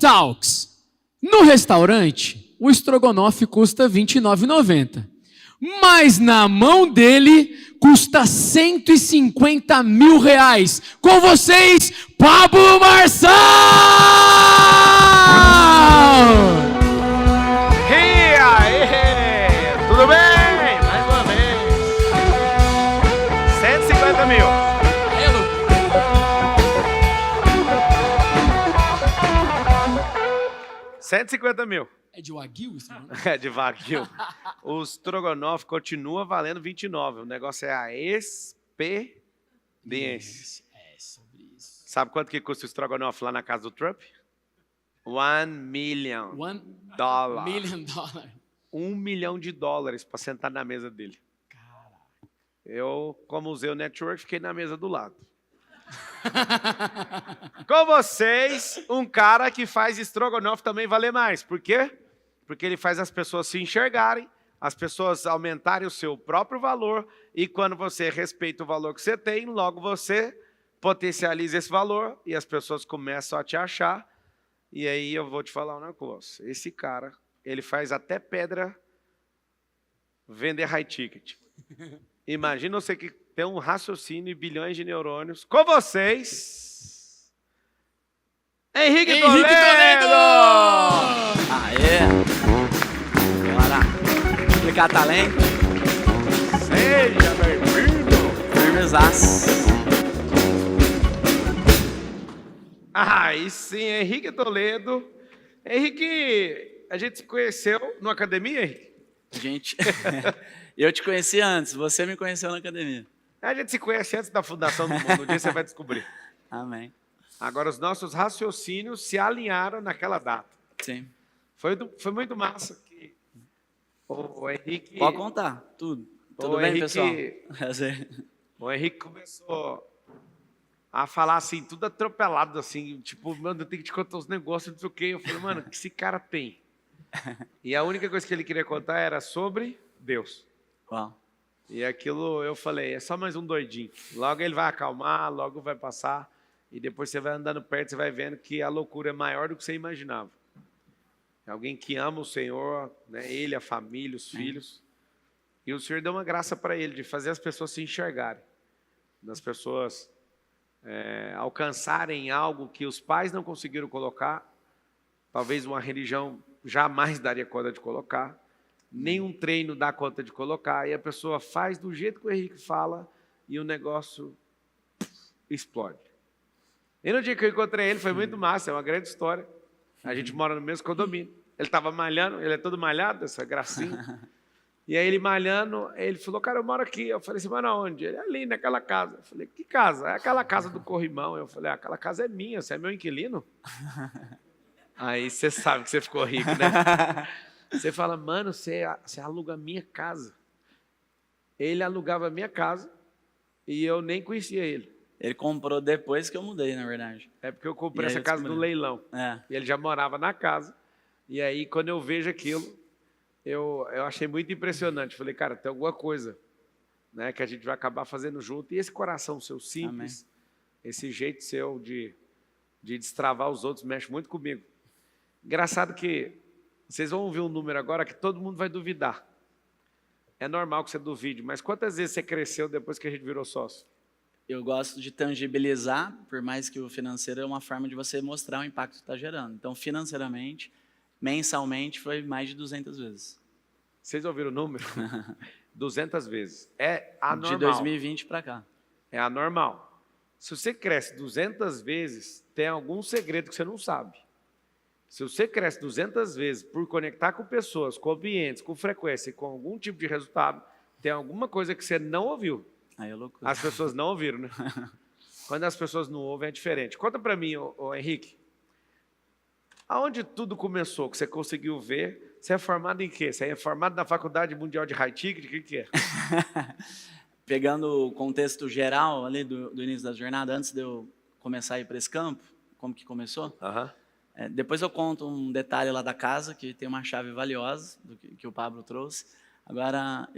Talks. No restaurante, o estrogonofe custa R$ 29,90. Mas na mão dele custa R$150 mil. Com vocês, Pablo Marçal! E aí, tudo bem? Mais uma vez. 150 mil. R$150 mil. É de Wagyu isso, mano? É de Wagyu. O estrogonofe continua valendo 29. O negócio é a experiência. É sobre isso. Sabe quanto que custa o estrogonofe lá na casa do Trump? $1 million. $1 million. $1 milhão para sentar na mesa dele. Caraca. Eu, como usei o network, fiquei na mesa do lado. Com vocês, um cara que faz estrogonofe também vale mais. Por quê? Porque ele faz as pessoas se enxergarem, as pessoas aumentarem o seu próprio valor, e quando você respeita o valor que você tem, logo você potencializa esse valor e as pessoas começam a te achar. E aí eu vou te falar um negócio. Esse cara, ele faz até pedra vender high ticket. Imagina você que tem um raciocínio e bilhões de neurônios. Com vocês, Henrique Toledo! Aê! Bora aplicar talento. Seja bem-vindo! Firmezaço. Aí sim, Henrique Toledo. Henrique, a gente se conheceu numa academia, Henrique? Gente, eu te conheci antes, você me conheceu na academia. A gente se conhece antes da fundação do mundo, um dia você vai descobrir. Amém. Agora, os nossos raciocínios se alinharam naquela data. Sim. Foi muito massa que o Henrique... Pode contar, tudo. Tudo bem, pessoal? O Henrique começou a falar assim, tudo atropelado, assim, tipo, mano, eu tenho que te contar os negócios, não sei o quê. Eu falei, mano, o que esse cara tem? E a única coisa que ele queria contar era sobre Deus. Uau. E aquilo eu falei, é só mais um doidinho. Logo ele vai acalmar, logo vai passar. E depois você vai andando perto, você vai vendo que a loucura é maior do que você imaginava. É alguém que ama o Senhor, né? Ele, a família, os filhos. E o Senhor deu uma graça para ele, de fazer as pessoas se enxergarem. Das pessoas alcançarem algo que os pais não conseguiram colocar. Talvez uma religião jamais daria conta de colocar. Nenhum treino dá conta de colocar. E a pessoa faz do jeito que o Henrique fala e o negócio explode. E no dia que eu encontrei ele, foi muito massa, é uma grande história. A gente mora no mesmo condomínio. Ele estava malhando, ele é todo malhado, essa gracinha. E aí ele malhando, ele falou, cara, eu moro aqui. Eu falei assim, mas aonde? Ele, ali naquela casa. Eu falei, que casa? É aquela casa do Corrimão. Eu falei, aquela casa é minha, você é meu inquilino? Aí você sabe que você ficou rico, né? Você fala, mano, você aluga a minha casa. Ele alugava a minha casa e eu nem conhecia ele. Ele comprou depois que eu mudei, na verdade. É porque eu comprei essa casa no leilão. E ele já morava na casa. E aí, quando eu vejo aquilo, eu achei muito impressionante. Falei, cara, tem alguma coisa, né, que a gente vai acabar fazendo junto. E esse coração seu simples, esse jeito seu de destravar os outros, mexe muito comigo. Engraçado que vocês vão ouvir um número agora que todo mundo vai duvidar. É normal que você duvide, mas quantas vezes você cresceu depois que a gente virou sócio? Eu gosto de tangibilizar, por mais que o financeiro é uma forma de você mostrar o impacto que está gerando. Então, financeiramente, mensalmente, foi mais de 200 vezes. Vocês ouviram o número? 200 vezes. É anormal. De 2020 para cá. É anormal. Se você cresce 200 vezes, tem algum segredo que você não sabe. Se você cresce 200 vezes por conectar com pessoas, com ambientes, com frequência e com algum tipo de resultado, tem alguma coisa que você não ouviu. Aí é loucura. As pessoas não ouviram, né? Quando as pessoas não ouvem, é diferente. Conta para mim, ô Henrique, aonde tudo começou, que você conseguiu ver? Você é formado em quê? Você é formado na Faculdade Mundial de High Ticket? O que é? Pegando o contexto geral ali do início da jornada, antes de eu começar a ir para esse campo, como que começou? Depois eu conto um detalhe lá da casa, que tem uma chave valiosa, que o Pablo trouxe. Agora,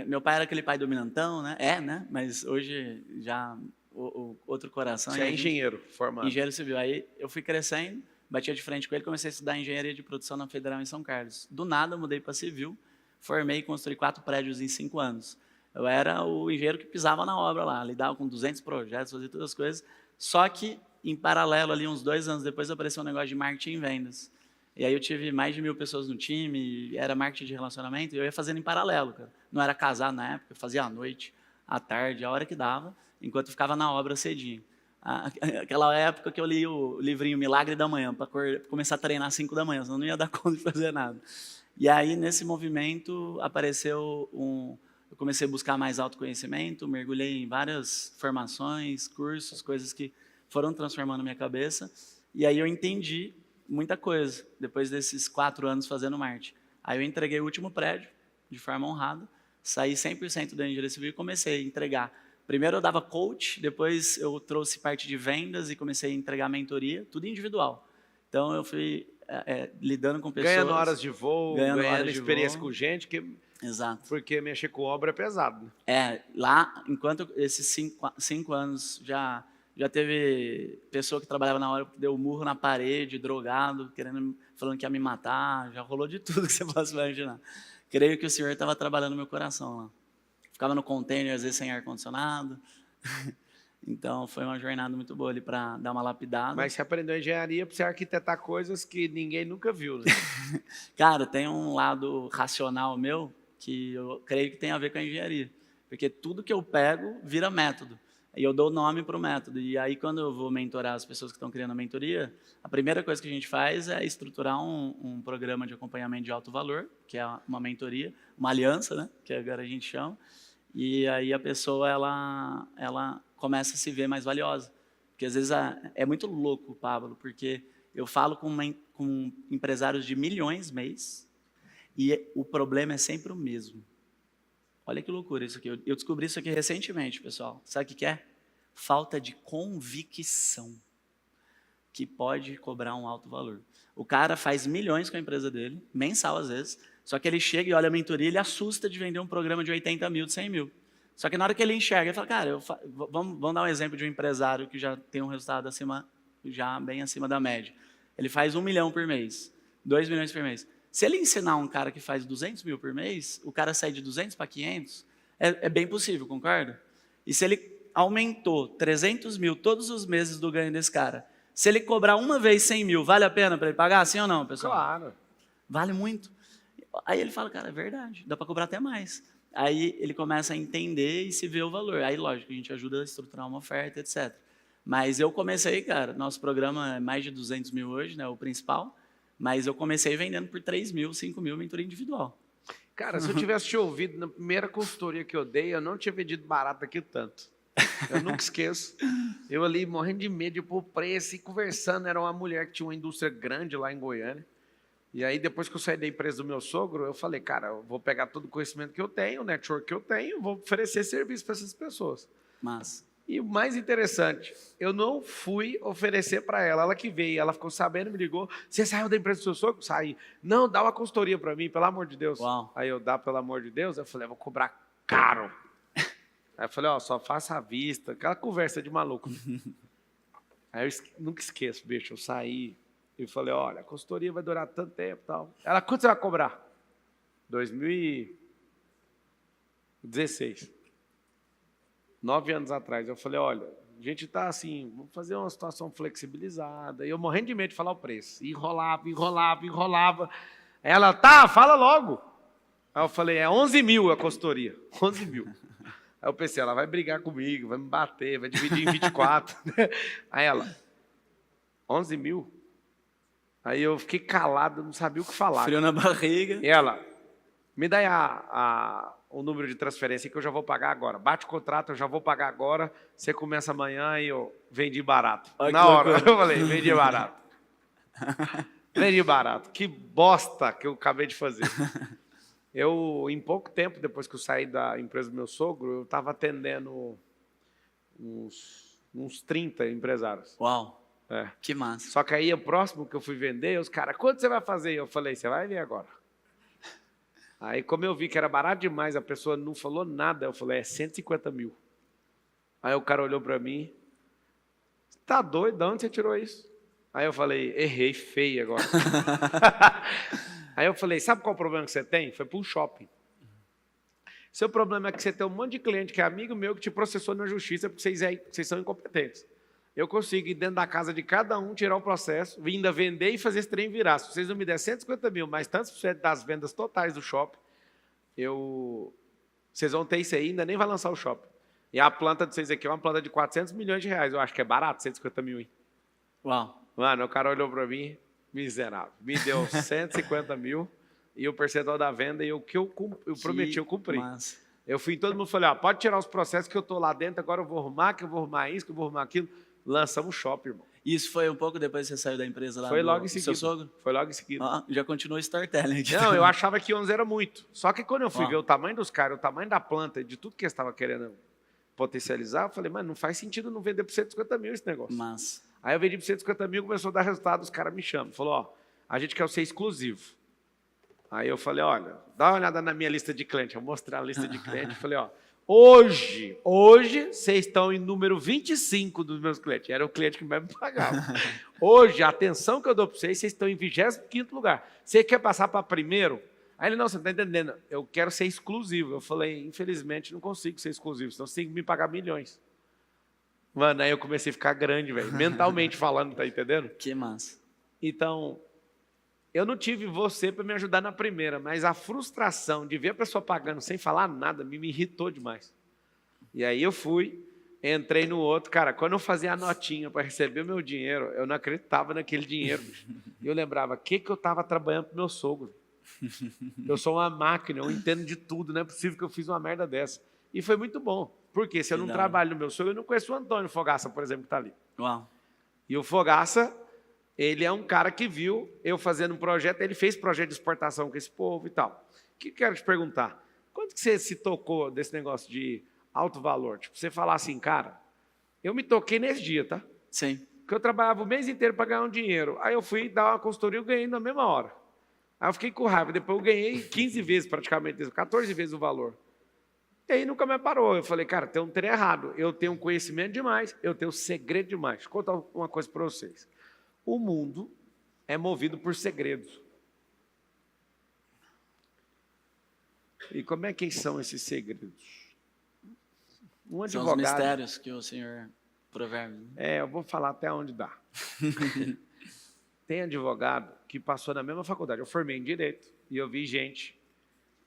meu pai era aquele pai dominantão, né? Né? Mas hoje já o outro coração. Você é engenheiro formado. Engenheiro civil. Aí eu fui crescendo, batia de frente com ele, comecei a estudar engenharia de produção na Federal em São Carlos. Do nada, mudei para civil, formei e construí 4 prédios em 5 anos. Eu era o engenheiro que pisava na obra lá, lidava com 200 projetos, fazia todas as coisas. Só que, em paralelo, ali, uns 2 anos depois, apareceu um negócio de marketing e vendas. E aí eu tive mais de 1.000 pessoas no time, era marketing de relacionamento, e eu ia fazendo em paralelo, cara. Não era casado na época, eu fazia à noite, à tarde, a hora que dava, enquanto eu ficava na obra cedinho. Aquela época que eu li o livrinho Milagre da Manhã, para começar a treinar às 5 da manhã, senão não ia dar conta de fazer nada. E aí, nesse movimento, apareceu eu comecei a buscar mais autoconhecimento, mergulhei em várias formações, cursos, coisas que foram transformando a minha cabeça, e aí eu entendi muita coisa, depois desses 4 anos fazendo marketing. Aí eu entreguei o último prédio, de forma honrada, saí 100% da engenharia civil e comecei a entregar. Primeiro eu dava coach, depois eu trouxe parte de vendas e comecei a entregar mentoria, tudo individual. Então eu fui lidando com pessoas. Ganhando horas de voo, ganhando experiência com gente, Exato. Porque mexer com obra é pesado. Né? Lá, enquanto esses 5 anos já teve pessoa que trabalhava na hora que deu murro na parede, drogado, falando que ia me matar, já rolou de tudo que você possa imaginar. Creio que o Senhor estava trabalhando no meu coração lá. Ficava no container, às vezes sem ar-condicionado. Então, foi uma jornada muito boa ali para dar uma lapidada. Mas você aprendeu engenharia para você arquitetar coisas que ninguém nunca viu, né? Cara, tem um lado racional meu que eu creio que tem a ver com a engenharia. Porque tudo que eu pego vira método. E eu dou nome para o método. E aí, quando eu vou mentorar as pessoas que estão criando a mentoria, a primeira coisa que a gente faz é estruturar um programa de acompanhamento de alto valor, que é uma mentoria, uma aliança, né? Que agora a gente chama. E aí a pessoa ela começa a se ver mais valiosa. Porque às vezes é muito louco, Pablo, porque eu falo com empresários de milhões mês e o problema é sempre o mesmo. Olha que loucura isso aqui. Eu descobri isso aqui recentemente, pessoal. Sabe o que é? Falta de convicção que pode cobrar um alto valor. O cara faz milhões com a empresa dele, mensal às vezes, só que ele chega e olha a mentoria e ele assusta de vender um programa de 80 mil, de 100 mil. Só que na hora que ele enxerga, ele fala, cara, vamos dar um exemplo de um empresário que já tem um resultado já bem acima da média. Ele faz 1 milhão por mês, 2 milhões por mês. Se ele ensinar um cara que faz 200 mil por mês, o cara sai de 200 para 500, é bem possível, concorda? E se ele aumentou 300 mil todos os meses do ganho desse cara, se ele cobrar uma vez 100 mil, vale a pena para ele pagar, sim ou não, pessoal? Claro. Vale muito. Aí ele fala, cara, é verdade, dá para cobrar até mais. Aí ele começa a entender e se vê o valor. Aí, lógico, a gente ajuda a estruturar uma oferta, etc. Mas eu comecei, cara, nosso programa é mais de 200 mil hoje, né, o principal, mas eu comecei vendendo por 3 mil, 5 mil, mentoria individual. Cara, se eu tivesse te ouvido na primeira consultoria que eu dei, eu não tinha vendido barato aqui tanto. Eu nunca esqueço. Eu ali morrendo de medo de pôr preço e conversando. Era uma mulher que tinha uma indústria grande lá em Goiânia. E aí, depois que eu saí da empresa do meu sogro, eu falei, cara, eu vou pegar todo o conhecimento que eu tenho, o network que eu tenho, vou oferecer serviço para essas pessoas. Mas E o mais interessante, eu não fui oferecer para ela, ela que veio, ela ficou sabendo, me ligou, você saiu da empresa do seu sogro? Saí. Não, dá uma consultoria para mim, pelo amor de Deus. Uau. Aí eu, dá pelo amor de Deus? Eu falei, vou cobrar caro. Aí eu falei, ó, só faça a vista, aquela conversa de maluco. Aí eu nunca esqueço, bicho, eu saí e falei, olha, a consultoria vai durar tanto tempo e tal. Ela, quanto você vai cobrar? 2016. 9 anos atrás, eu falei, olha, a gente está assim, vamos fazer uma situação flexibilizada. E eu morrendo de medo de falar o preço. Enrolava. Ela, tá, fala logo. Aí eu falei, é 11 mil a consultoria. 11 mil. Aí eu pensei, ela vai brigar comigo, vai me bater, vai dividir em 24. Aí ela, 11 mil? Aí eu fiquei calado, não sabia o que falar. frio na barriga. E ela, me dá o número de transferência que eu já vou pagar agora. Bate o contrato, eu já vou pagar agora. Você começa amanhã e eu vendi barato. Olha na hora, eu falei, vendi barato. Vendi barato. Que bosta que eu acabei de fazer. Eu, em pouco tempo, depois que eu saí da empresa do meu sogro, eu estava atendendo uns 30 empresários. Uau, É. que massa. Só que aí, o próximo que eu fui vender, os caras, quanto você vai fazer? Eu falei, você vai ver agora. Aí, como eu vi que era barato demais, a pessoa não falou nada, eu falei, é 150 mil. Aí o cara olhou para mim, tá doido? De onde você tirou isso? Aí eu falei, errei feio agora. Aí eu falei, sabe qual o problema que você tem? Foi para um shopping. Seu problema é que você tem um monte de cliente que é amigo meu que te processou na justiça porque vocês são incompetentes. Eu consigo ir dentro da casa de cada um, tirar o processo, ainda vender e fazer esse trem virar. Se vocês não me der 150 mil, mais tantos por cento das vendas totais do shopping, vocês vão ter isso aí, ainda nem vai lançar o shopping. E a planta de vocês aqui é uma planta de 400 milhões de reais. Eu acho que é barato, 150 mil, hein? Uau. Mano, o cara olhou para mim, miserável. Me deu 150 mil e o percentual da venda e o que eu prometi, eu cumpri. Massa. Eu fui em todo mundo e falei, pode tirar os processos que eu estou lá dentro, agora eu vou arrumar, que eu vou arrumar isso, que eu vou arrumar aquilo. Lançamos o shopping, irmão. Isso foi um pouco depois que você saiu da empresa lá? Foi logo em seguida. Seu sogro? Foi logo em seguida. Já continuou o storytelling aqui. Não, eu achava que 11 era muito. Só que quando eu fui ver o tamanho dos caras, o tamanho da planta e de tudo que eles estavam querendo potencializar, eu falei, mano, não faz sentido não vender por 150 mil esse negócio. Mas... Aí eu vendi por 150 mil, começou a dar resultado, os caras me chamam. Falou, a gente quer ser exclusivo. Aí eu falei, olha, dá uma olhada na minha lista de clientes. Eu mostrei a lista de clientes, falei, hoje vocês estão em número 25 dos meus clientes. Era o cliente que mais me pagava. Hoje, a atenção que eu dou para vocês estão em 25º lugar. Você quer passar para primeiro? Aí ele, não, você não está entendendo. Eu quero ser exclusivo. Eu falei, infelizmente, não consigo ser exclusivo, senão você tem que me pagar milhões. Mano, aí eu comecei a ficar grande, velho. Mentalmente falando, tá entendendo? Que massa. Então, eu não tive você para me ajudar na primeira, mas a frustração de ver a pessoa pagando sem falar nada me irritou demais. E aí eu fui, entrei no outro. Cara, quando eu fazia a notinha para receber o meu dinheiro, eu não acreditava naquele dinheiro. E eu lembrava, o que eu estava trabalhando para o meu sogro? Eu sou uma máquina, eu entendo de tudo, não é possível que eu fiz uma merda dessa. E foi muito bom. Porque se eu não trabalho no meu sogro, eu não conheço o Antônio Fogaça, por exemplo, que está ali. Uau. E o Fogaça, ele é um cara que viu eu fazendo um projeto, ele fez projeto de exportação com esse povo e tal. O que eu quero te perguntar? Quando que você se tocou desse negócio de alto valor? Tipo, você falar assim, cara, eu me toquei nesse dia, tá? Sim. Porque eu trabalhava o mês inteiro para ganhar um dinheiro. Aí eu fui dar uma consultoria e eu ganhei na mesma hora. Aí eu fiquei com raiva. Depois eu ganhei 15 vezes praticamente, 14 vezes o valor. E aí nunca me parou. Eu falei, cara, tem um trem errado. Eu tenho conhecimento demais, eu tenho segredo demais. Vou contar uma coisa para vocês. O mundo é movido por segredos. E como é que são esses segredos? Um advogado... São os mistérios que o senhor provérbio. Eu vou falar até onde dá. Tem advogado que passou na mesma faculdade. Eu formei em Direito e eu vi gente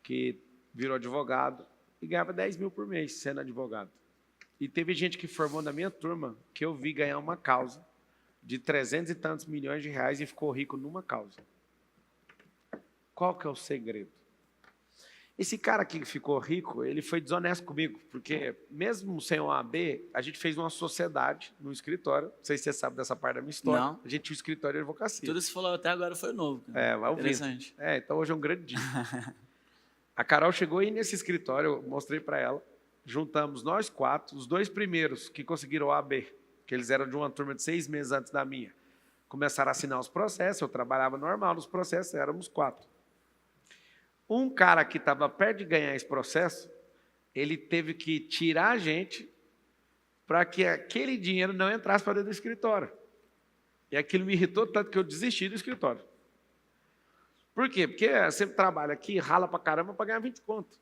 que virou advogado e ganhava 10 mil por mês sendo advogado. E teve gente que formou na minha turma que eu vi ganhar uma causa de 300 e tantos milhões de reais e ficou rico numa causa. Qual que é o segredo? Esse cara aqui que ficou rico, ele foi desonesto comigo, porque mesmo sem o AB, a gente fez uma sociedade no escritório. Não sei se você sabe dessa parte da minha história. Não. A gente tinha um escritório de advocacia. Tudo isso que falou até agora foi novo. Cara. Vai ouvir. Interessante. Então hoje é um grande dia. A Carol chegou aí nesse escritório, eu mostrei para ela, juntamos nós 4, os 2 primeiros que conseguiram o AB, que eles eram de uma turma de 6 meses antes da minha. Começaram a assinar os processos, eu trabalhava normal nos processos, éramos 4. Um cara que estava perto de ganhar esse processo, ele teve que tirar a gente para que aquele dinheiro não entrasse para dentro do escritório. E aquilo me irritou tanto que eu desisti do escritório. Por quê? Porque você trabalha aqui, rala pra caramba para ganhar 20 conto.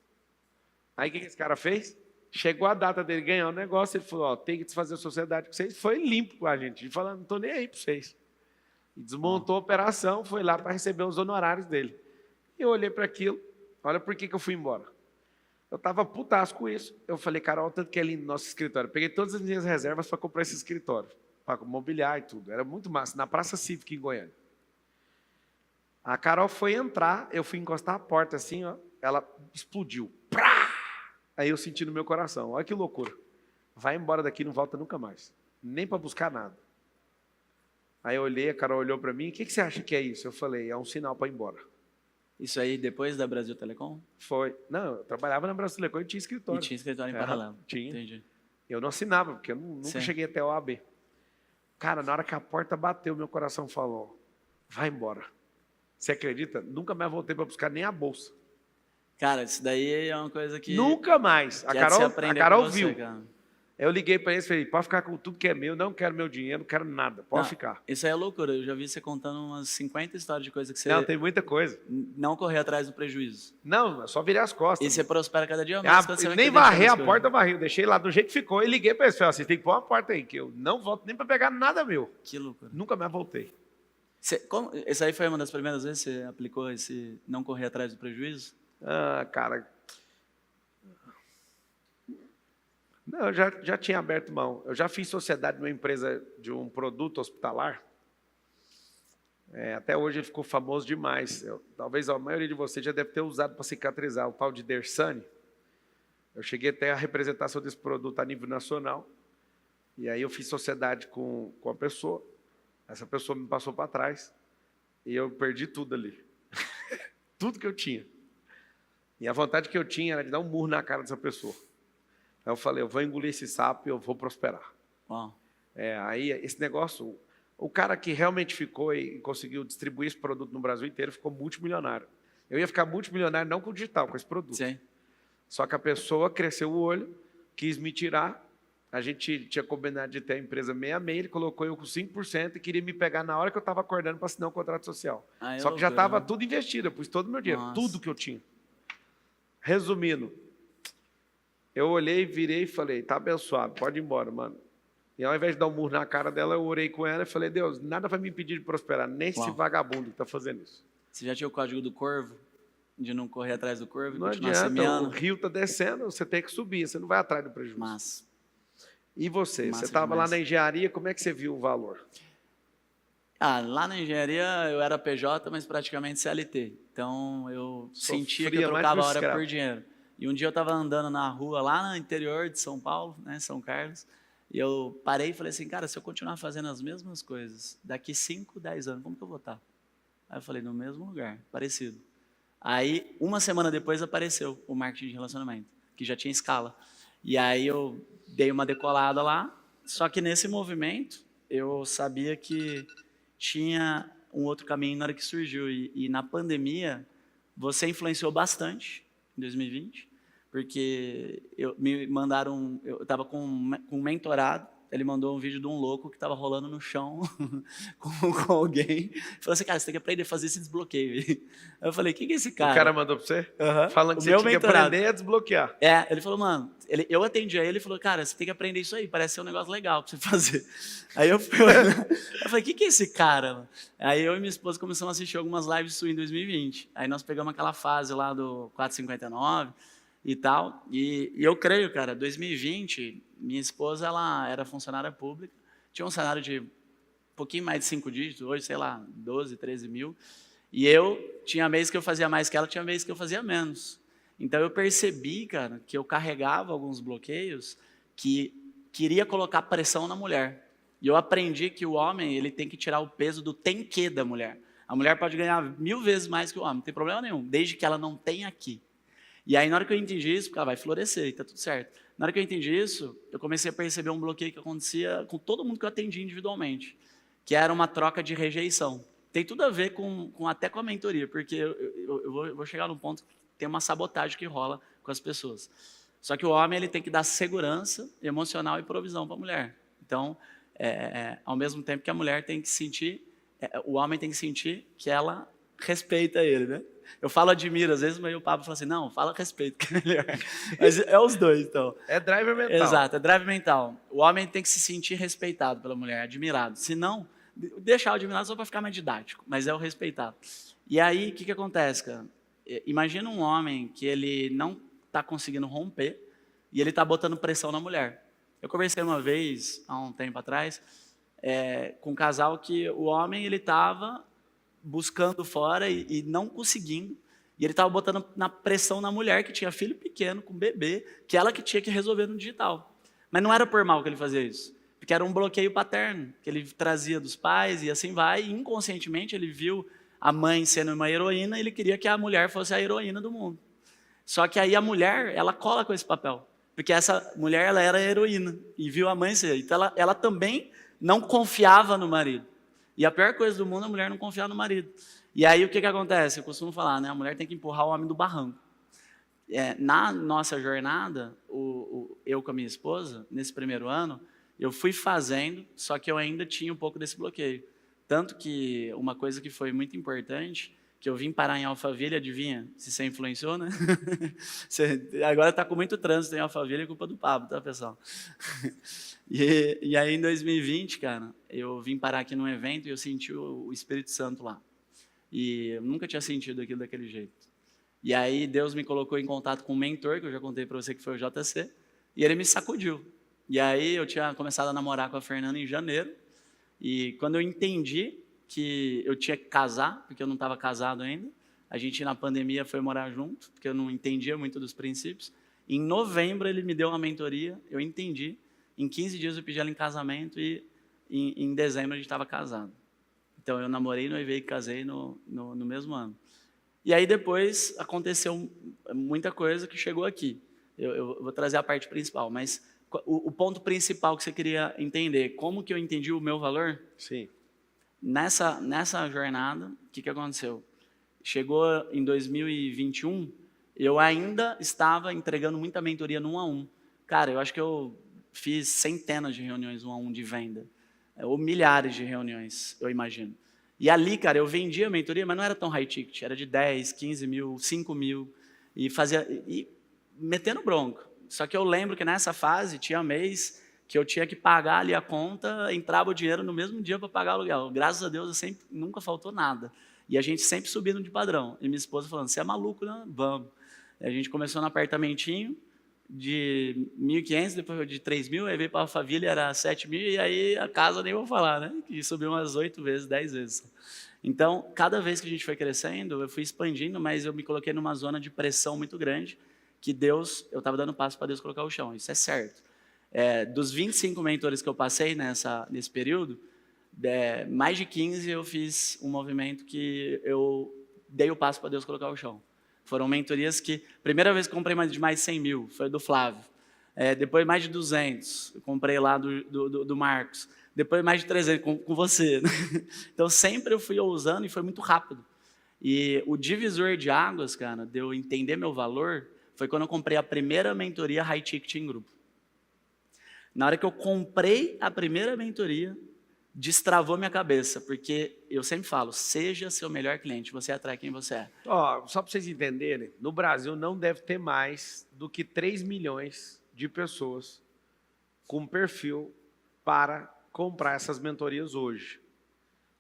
Aí o que esse cara fez? Chegou a data dele ganhar o negócio, ele falou, tem que desfazer a sociedade com vocês. Foi limpo com a gente, falando, não estou nem aí para vocês. E desmontou a operação, foi lá para receber os honorários dele. E eu olhei para aquilo, olha por que eu fui embora. Eu estava putaço com isso. Eu falei, Carol, tanto que é lindo nosso escritório. Peguei todas as minhas reservas para comprar esse escritório, para mobiliar e tudo. Era muito massa, na Praça Cívica em Goiânia. A Carol foi entrar, eu fui encostar a porta assim, ela explodiu. Prá! Aí eu senti no meu coração, olha que loucura. Vai embora daqui, não volta nunca mais. Nem para buscar nada. Aí eu olhei, a Carol olhou para mim, o que você acha que é isso? Eu falei, é um sinal para ir embora. Isso aí depois da Brasil Telecom? Foi. Não, eu trabalhava na Brasil Telecom e tinha escritório. E tinha escritório em paralelo. Tinha. Entendi. Eu não assinava, porque eu nunca cheguei até o AB. Cara, na hora que a porta bateu, meu coração falou, vai embora. Você acredita? Nunca mais voltei para buscar nem a bolsa. Cara, isso daí é uma coisa que... Nunca mais. A Carol viu. Eu liguei para eles e falei, pode ficar com tudo que é meu, não quero meu dinheiro, não quero nada, pode Não, ficar. Isso aí é loucura. Eu já vi você contando umas 50 histórias de coisa que você Não, tem muita coisa. não correr atrás do prejuízo. Não, é só virei as costas. E você prospera cada dia mais. Quando você vai Nem acreditando varrer nas a coisas. porta, eu varri. Eu deixei lá do jeito que ficou e liguei para eles. Falei, vocês têm que pôr uma porta aí, que eu não volto nem para pegar nada meu. Que loucura. Nunca mais voltei. Essa aí foi uma das primeiras vezes que você aplicou esse não correr atrás do prejuízo? Ah, cara. Não, eu já tinha aberto mão. Eu já fiz sociedade numa empresa de um produto hospitalar. Até hoje ele ficou famoso demais. Talvez a maioria de vocês já deve ter usado para cicatrizar, o tal de Dersane. Eu cheguei até a representação desse produto a nível nacional. E aí eu fiz sociedade com a pessoa. Essa pessoa me passou para trás. E eu perdi tudo ali. Tudo que eu tinha. E a vontade que eu tinha era de dar um murro na cara dessa pessoa. Aí eu falei, eu vou engolir esse sapo e eu vou prosperar. Uau. Aí esse negócio, o cara que realmente ficou e conseguiu distribuir esse produto no Brasil inteiro ficou multimilionário. Eu ia ficar multimilionário não com o digital, com esse produto. Sim. Só que a pessoa cresceu o olho, quis me tirar. A gente tinha combinado de ter a empresa 66, ele colocou eu com 5% e queria me pegar na hora que eu estava acordando para assinar um contrato social. Só que já estava tudo investido, eu pus todo o meu dinheiro, tudo que eu tinha. Resumindo, eu olhei, virei e falei, tá abençoado, pode ir embora, mano. E ao invés de dar um murro na cara dela, eu orei com ela e falei, Deus, nada vai me impedir de prosperar, nem esse vagabundo que está fazendo isso. Você já tinha o código do corvo? De não correr atrás do corvo e não continuar adianta, semeando? O rio está descendo, você tem que subir, você não vai atrás do prejuízo. Mas, e você? massa Você estava lá demais. na engenharia, como é que você viu o valor? lá na engenharia eu era PJ, mas praticamente CLT. Então eu sentia que eu Sofria mais trocava que um hora escravo. por dinheiro. E um dia eu estava andando na rua lá no interior de São Paulo, né, São Carlos, e eu parei e falei assim, cara, se eu continuar fazendo as mesmas coisas, daqui 5, 10 anos, como que eu vou estar? Aí eu falei, no mesmo lugar, parecido. Aí, uma semana depois, apareceu o marketing de relacionamento, que já tinha escala. E aí eu dei uma decolada lá, só que nesse movimento, eu sabia que tinha um outro caminho na hora que surgiu. E na pandemia, você influenciou bastante, em 2020, porque me mandaram, eu estava com um mentorado, ele mandou um vídeo de um louco que estava rolando no chão com alguém. Falou assim, cara, você tem que aprender a fazer esse desbloqueio. Aí eu falei, quem que é esse cara? O cara mandou para você? Uhum. Falando que você tinha que aprender a desbloquear. Ele falou, mano, eu atendi a ele e falou, cara, você tem que aprender isso aí, parece ser um negócio legal para você fazer. Aí eu falei, quem que é esse cara? Mano? Aí eu e minha esposa começamos a assistir algumas lives suas em 2020. Aí nós pegamos aquela fase lá do 459 e tal. E eu creio, cara, 2020, minha esposa, ela era funcionária pública, tinha um salário de um pouquinho mais de 5 dígitos, hoje, sei lá, 12, 13 mil. E eu tinha mês que eu fazia mais que ela, tinha mês que eu fazia menos. Então eu percebi, cara, que eu carregava alguns bloqueios que queria colocar pressão na mulher. E eu aprendi que o homem, ele tem que tirar o peso do tem que da mulher. A mulher pode ganhar 1000 vezes mais que o homem, não tem problema nenhum, desde que ela não tenha aqui. E aí, na hora que eu entendi isso, porque ela vai florescer, e tá tudo certo. Na hora que eu entendi isso, eu comecei a perceber um bloqueio que acontecia com todo mundo que eu atendi individualmente, que era uma troca de rejeição. Tem tudo a ver até com a mentoria, porque eu vou chegar num ponto que tem uma sabotagem que rola com as pessoas. Só que o homem, ele tem que dar segurança emocional e provisão para a mulher. Então, ao mesmo tempo que a mulher tem que sentir, o homem tem que sentir que ela respeita ele, né? Eu falo admiro às vezes, mas o Pablo fala assim, não, fala respeito, que é melhor. Mas é os dois, então. É driver mental. Exato, é drive mental. O homem tem que se sentir respeitado pela mulher, admirado. Se não, deixar o admirado só para ficar mais didático, mas é o respeitado. E aí, o que acontece, cara? Imagina um homem que ele não está conseguindo romper e ele está botando pressão na mulher. Eu conversei uma vez, há um tempo atrás, com um casal que o homem ele estava buscando fora e não conseguindo. E ele estava botando na pressão na mulher que tinha filho pequeno, com bebê, que ela que tinha que resolver no digital. Mas não era por mal que ele fazia isso, porque era um bloqueio paterno, que ele trazia dos pais e assim vai, e inconscientemente ele viu a mãe sendo uma heroína e ele queria que a mulher fosse a heroína do mundo. Só que aí a mulher, ela cola com esse papel, porque essa mulher ela era a heroína e viu a mãe ser. Então ela também não confiava no marido. E a pior coisa do mundo é a mulher não confiar no marido. E aí o que acontece? Eu costumo falar, né? A mulher tem que empurrar o homem do barranco. Na nossa jornada, eu com a minha esposa, nesse primeiro ano, eu fui fazendo, só que eu ainda tinha um pouco desse bloqueio. Tanto que uma coisa que foi muito importante, que eu vim parar em Alphaville, adivinha? Se você influenciou, né? Agora está com muito trânsito em Alphaville, é culpa do Pablo, tá, pessoal? E aí, em 2020, cara, eu vim parar aqui num evento e eu senti o Espírito Santo lá. E eu nunca tinha sentido aquilo daquele jeito. E aí, Deus me colocou em contato com um mentor, que eu já contei para você que foi o JC, e ele me sacudiu. E aí, eu tinha começado a namorar com a Fernanda em janeiro, e quando eu entendi que eu tinha que casar, porque eu não estava casado ainda, a gente na pandemia foi morar junto, porque eu não entendia muito dos princípios. Em novembro ele me deu uma mentoria, eu entendi. Em 15 dias eu pedi ela em casamento e em dezembro a gente estava casado. Então eu namorei, noivei e casei no mesmo ano. E aí depois aconteceu muita coisa que chegou aqui. Eu vou trazer a parte principal, mas o ponto principal que você queria entender, como que eu entendi o meu valor? Sim. Nessa jornada, o que aconteceu? Chegou em 2021, eu ainda estava entregando muita mentoria no 1 a 1. Cara, eu acho que eu fiz centenas de reuniões 1 a 1 de venda, ou milhares de reuniões, eu imagino. E ali, cara, eu vendia mentoria, mas não era tão high ticket, era de 10, 15 mil, 5 mil, e metendo bronca. Só que eu lembro que nessa fase tinha mês que eu tinha que pagar ali a conta, entrava o dinheiro no mesmo dia para pagar o aluguel. Graças a Deus, nunca faltou nada. E a gente sempre subindo de padrão. E minha esposa falando, você é maluco, né? Vamos. E a gente começou no apartamentinho de 1.500, depois de 3.000, aí veio para a Alphaville, era 7.000, e aí a casa nem vou falar, né? Que subiu umas 8 vezes, 10 vezes. Então, cada vez que a gente foi crescendo, eu fui expandindo, mas eu me coloquei numa zona de pressão muito grande, que eu estava dando passo para Deus colocar o chão. Isso é certo. Dos 25 mentores que eu passei nesse período, mais de 15 eu fiz um movimento que eu dei o passo para Deus colocar o chão. Foram mentorias que, primeira vez que comprei mais de 100 mil, foi do Flávio. Depois mais de 200, eu comprei lá do Marcos. Depois mais de 300, com você. Então sempre eu fui ousando e foi muito rápido. E o divisor de águas, cara, de eu entender meu valor, foi quando eu comprei a primeira mentoria high ticket em grupo. Na hora que eu comprei a primeira mentoria, destravou minha cabeça, porque eu sempre falo, seja seu melhor cliente, você atrai quem você é. Só para vocês entenderem, no Brasil não deve ter mais do que 3 milhões de pessoas com perfil para comprar essas mentorias hoje.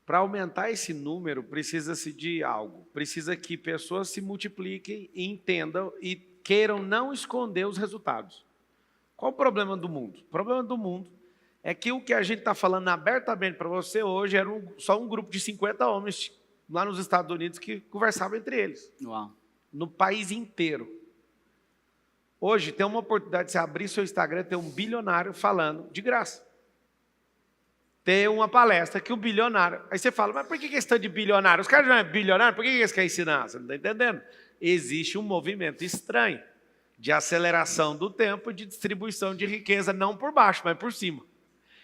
Para aumentar esse número, precisa-se de algo. Precisa que pessoas se multipliquem e entendam e queiram não esconder os resultados. Qual o problema do mundo? O problema do mundo é que o que a gente está falando abertamente para você hoje era só um grupo de 50 homens lá nos Estados Unidos que conversavam entre eles. Uau. No país inteiro. Hoje tem uma oportunidade de você abrir seu Instagram e ter um bilionário falando de graça. Tem uma palestra que o bilionário... Aí você fala, mas por que questão de bilionário? Os caras não é bilionário, por que eles querem ensinar? Você não está entendendo? Existe um movimento estranho de aceleração do tempo e de distribuição de riqueza, não por baixo, mas por cima.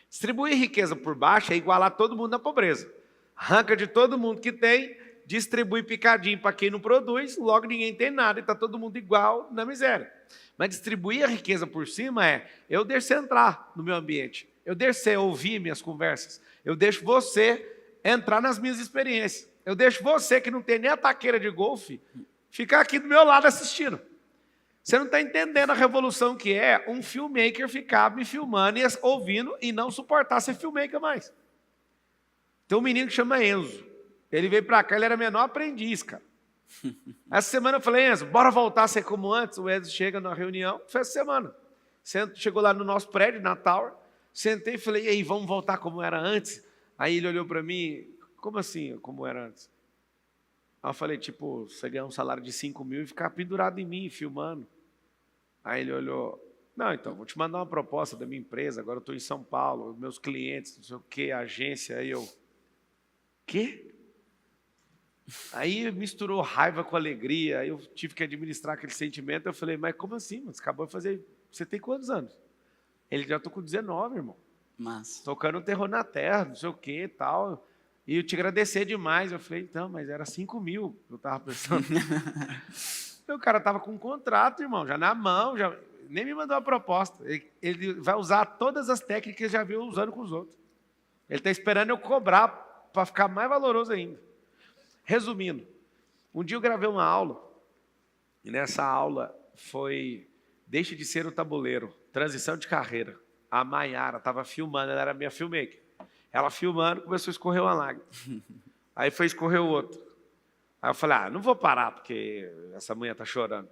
Distribuir riqueza por baixo é igualar todo mundo na pobreza. Arranca de todo mundo que tem, distribui picadinho para quem não produz, logo ninguém tem nada e está todo mundo igual na miséria. Mas distribuir a riqueza por cima eu deixo você entrar no meu ambiente, eu deixo você ouvir minhas conversas, eu deixo você entrar nas minhas experiências, eu deixo você que não tem nem a taqueira de golfe, ficar aqui do meu lado assistindo. Você não está entendendo a revolução que é um filmmaker ficar me filmando e ouvindo e não suportar ser filmmaker mais. Tem um menino que chama Enzo. Ele veio para cá, ele era menor aprendiz, cara. Essa semana eu falei, Enzo, bora voltar a ser como antes? O Enzo chega na reunião, foi essa semana. Chegou lá no nosso prédio, na Tower, sentei e falei, e aí, vamos voltar como era antes? Aí ele olhou para mim, como assim, como era antes? Aí eu falei, tipo, você ganhar um salário de 5 mil e ficar pendurado em mim, filmando. Aí ele olhou, não, então, vou te mandar uma proposta da minha empresa, agora eu estou em São Paulo, meus clientes, não sei o quê, agência, aí eu, quê? Aí misturou raiva com alegria, aí eu tive que administrar aquele sentimento, eu falei, mas como assim, mano? Você acabou de fazer, você tem quantos anos? Ele, já estou com 19, irmão. Mas... tocando terror na terra, não sei o quê e tal. E eu te agradecer demais. Eu falei, então, mas era 5 mil, eu estava pensando. O cara estava com um contrato, irmão, já na mão, já nem me mandou a proposta. Ele vai usar todas as técnicas que ele já viu usando com os outros. Ele está esperando eu cobrar para ficar mais valoroso ainda. Resumindo, um dia eu gravei uma aula, e nessa aula foi Deixe de Ser o Tabuleiro, transição de carreira. A Maiara estava filmando, ela era minha filmmaker. Ela filmando, começou a escorrer uma lágrima. Aí foi escorrer o outro. Aí eu falei, não vou parar, porque essa mulher está chorando.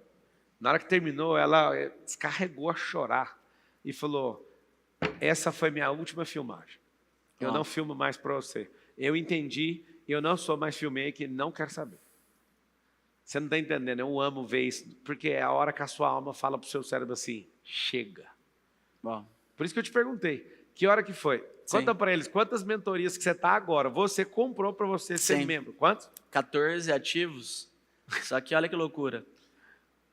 Na hora que terminou, ela descarregou a chorar e falou, essa foi minha última filmagem. Eu não filmo mais para você. Eu entendi, eu não sou mais filmmaker, não quero saber. Você não está entendendo, eu amo ver isso, porque é a hora que a sua alma fala para o seu cérebro assim, chega. Bom. Por isso que eu te perguntei, que hora que foi? Conta para eles, quantas mentorias que você está agora, você comprou para você ser membro? Quantos? 14 ativos. Só que olha que loucura.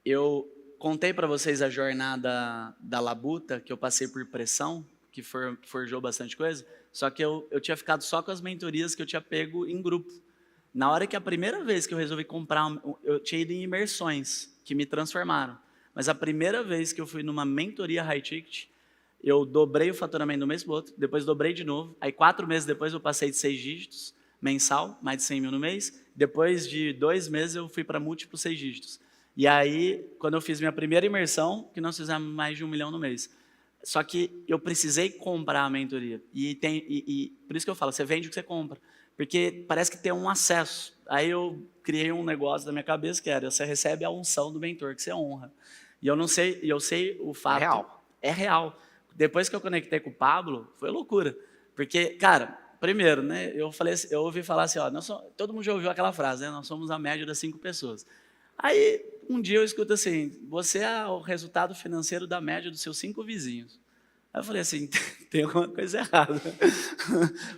Eu contei para vocês a jornada da labuta, que eu passei por pressão, que forjou bastante coisa, só que eu tinha ficado só com as mentorias que eu tinha pego em grupo. Na hora que a primeira vez que eu resolvi comprar, eu tinha ido em imersões, que me transformaram. Mas a primeira vez que eu fui numa mentoria high ticket, eu dobrei o faturamento do mês para o outro, depois dobrei de novo, aí 4 meses depois eu passei de 6 dígitos, mensal, mais de 100 mil no mês, depois de 2 meses eu fui para múltiplos 6 dígitos. E aí, quando eu fiz minha primeira imersão, que nós fizemos mais de 1 milhão no mês. Só que eu precisei comprar a mentoria. E por isso que eu falo, você vende o que você compra. Porque parece que tem um acesso. Aí eu criei um negócio na minha cabeça que era, você recebe a unção do mentor, que você honra. E eu não sei, eu sei o fato. É real. É real. Depois que eu conectei com o Pablo, foi loucura. Porque, cara, primeiro, né, eu ouvi falar assim, todo mundo já ouviu aquela frase, né, nós somos a média das 5 pessoas. Aí, um dia eu escuto assim, você é o resultado financeiro da média dos seus 5 vizinhos. Aí eu falei assim, tem alguma coisa errada.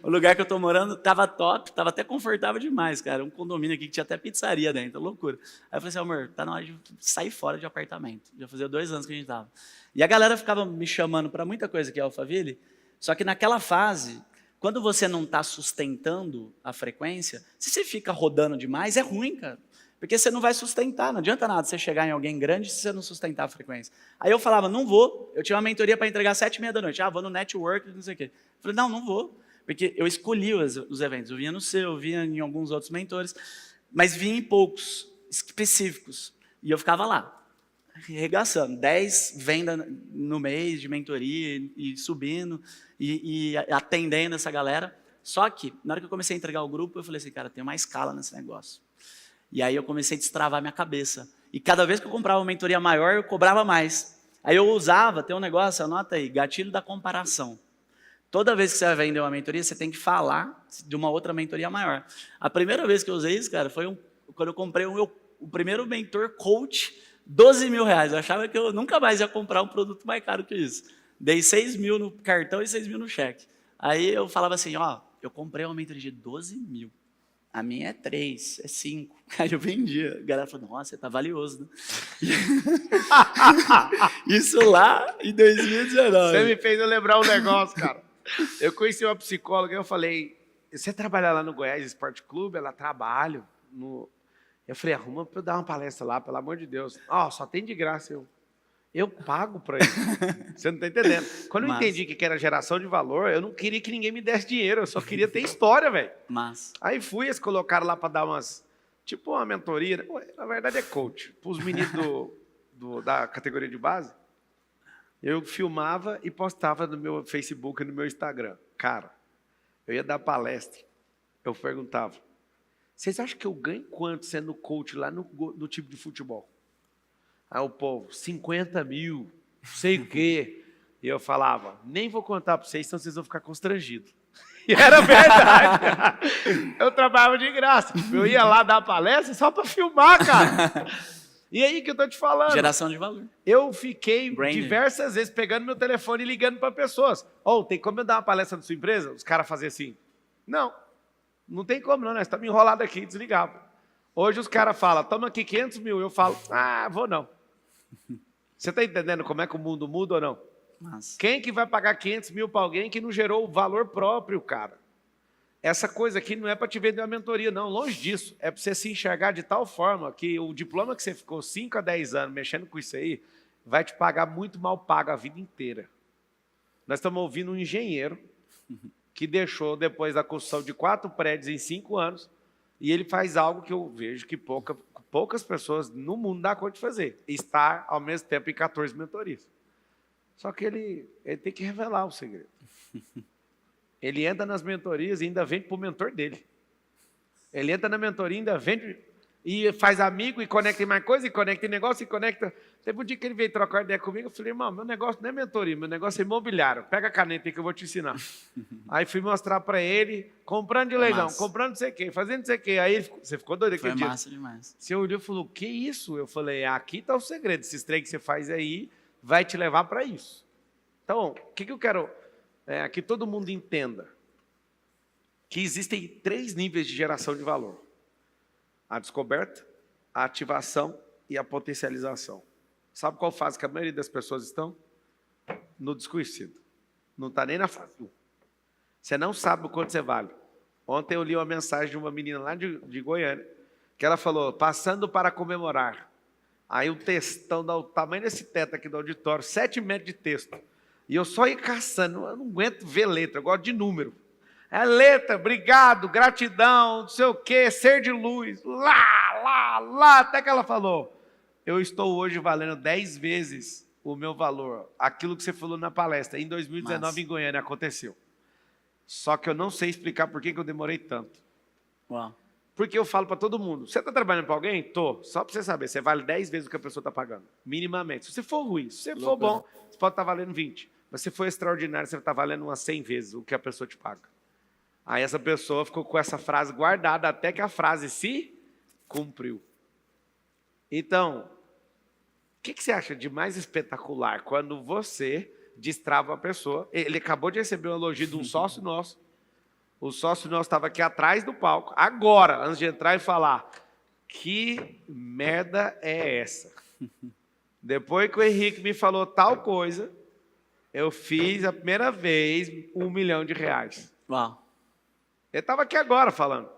O lugar que eu estou morando estava top, estava até confortável demais, cara. Um condomínio aqui que tinha até pizzaria dentro, loucura. Aí eu falei assim, amor, tá na hora de sair fora de apartamento. Já fazia 2 anos que a gente estava. E a galera ficava me chamando para muita coisa aqui em Alphaville, só que naquela fase, quando você não está sustentando a frequência, se você fica rodando demais, é ruim, cara. Porque você não vai sustentar, não adianta nada você chegar em alguém grande se você não sustentar a frequência. Aí eu falava, não vou, eu tinha uma mentoria para entregar às 7h30 da noite, vou no network, não sei o quê. Eu falei, não vou, porque eu escolhi os eventos, eu vinha no seu, eu vinha em alguns outros mentores, mas vinha em poucos, específicos, e eu ficava lá, arregaçando, 10 vendas no mês de mentoria, e subindo, e atendendo essa galera. Só que, na hora que eu comecei a entregar o grupo, eu falei assim, cara, tem uma escala nesse negócio. E aí eu comecei a destravar minha cabeça. E cada vez que eu comprava uma mentoria maior, eu cobrava mais. Aí eu usava, tem um negócio, anota aí, gatilho da comparação. Toda vez que você vai vender uma mentoria, você tem que falar de uma outra mentoria maior. A primeira vez que eu usei isso, cara, foi quando eu comprei o primeiro mentor coach, 12 mil reais. Eu achava que eu nunca mais ia comprar um produto mais caro que isso. Dei 6 mil no cartão e 6 mil no cheque. Aí eu falava assim, eu comprei uma mentoria de 12 mil. A minha é 3, é 5. Aí eu vendia. A galera falou, nossa, você tá valioso, né? Isso lá em 2019. Você me fez eu lembrar um negócio, cara. Eu conheci uma psicóloga e eu falei, você trabalha lá no Goiás Esporte Clube? Ela trabalha. Eu falei, arruma para eu dar uma palestra lá, pelo amor de Deus. Só tem de graça. Eu pago para isso. Você não está entendendo. Quando eu entendi que era geração de valor, eu não queria que ninguém me desse dinheiro, eu só queria ter história, velho. Aí fui, eles colocaram lá para dar tipo uma mentoria, na verdade é coach, para os meninos da categoria de base. Eu filmava e postava no meu Facebook e no meu Instagram. Cara, eu ia dar palestra, eu perguntava, vocês acham que eu ganho quanto sendo coach lá no time de futebol? Aí o povo, 50 mil, não sei o quê. E eu falava, nem vou contar para vocês, senão vocês vão ficar constrangidos. E era verdade. Eu trabalhava de graça. Eu ia lá dar palestra só para filmar, cara. E aí que eu tô te falando. Geração de valor. Eu fiquei diversas vezes pegando meu telefone e ligando para pessoas. Tem como eu dar uma palestra na sua empresa? Os caras faziam assim. Não tem como não, nós estamos enrolados aqui, desligavam. Hoje os caras falam, toma aqui 500 mil. Eu falo, vou não. Você está entendendo como é que o mundo muda ou não? Quem que vai pagar 500 mil para alguém que não gerou o valor próprio, cara? Essa coisa aqui não é para te vender uma mentoria, não. Longe disso. É para você se enxergar de tal forma que o diploma que você ficou 5 a 10 anos mexendo com isso aí, vai te pagar muito mal pago a vida inteira. Nós estamos ouvindo um engenheiro que deixou, depois da construção de 4 prédios em 5 anos, e ele faz algo que eu vejo que poucas pessoas no mundo dão conta de fazer. Estar, ao mesmo tempo, em 14 mentorias. Só que ele tem que revelar o segredo. Ele entra nas mentorias e ainda vende para o mentor dele. Ele entra na mentoria e ainda vende, e faz amigo, e conecta em mais coisa, e conecta em negócio, e conecta... Teve um dia que ele veio trocar ideia comigo, eu falei, irmão, meu negócio não é mentoria, meu negócio é imobiliário. Pega a caneta aí que eu vou te ensinar. Aí fui mostrar para ele, comprando de leilão, comprando não sei o quê, fazendo não sei o quê. Aí você ficou doido aquele dia. Foi massa demais. Você olhou e falou, que isso? Eu falei, aqui está o segredo, esses trem que você faz aí vai te levar para isso. Então, o que eu quero que todo mundo entenda? Que existem 3 níveis de geração de valor. A descoberta, a ativação e a potencialização. Sabe qual fase que a maioria das pessoas estão? No desconhecido. Não está nem na fase 1. Você não sabe o quanto você vale. Ontem eu li uma mensagem de uma menina lá de Goiânia, que ela falou, passando para comemorar. Aí um textão do tamanho desse teto aqui do auditório, 7 metros de texto. E eu só ia caçando, eu não aguento ver letra, eu gosto de número. É letra, obrigado, gratidão, não sei o quê, ser de luz, lá, até que ela falou, eu estou hoje valendo 10 vezes o meu valor. Aquilo que você falou na palestra, em 2019 Massa. Em Goiânia aconteceu. Só que eu não sei explicar por que eu demorei tanto. Uau. Porque eu falo para todo mundo, você está trabalhando para alguém? Tô. Só para você saber, você vale 10 vezes o que a pessoa está pagando, minimamente. Se você for ruim, se você for bom, você pode estar valendo 20. Mas se for extraordinário, você está valendo umas 100 vezes o que a pessoa te paga. Aí essa pessoa ficou com essa frase guardada até que a frase se cumpriu. Então, o que você acha de mais espetacular quando você destrava a pessoa? Ele acabou de receber um elogio de um sócio nosso. O sócio nosso estava aqui atrás do palco, agora, antes de entrar e falar, que merda é essa? Depois que o Henrique me falou tal coisa, eu fiz a primeira vez R$1 milhão. Uau. Ele estava aqui agora falando.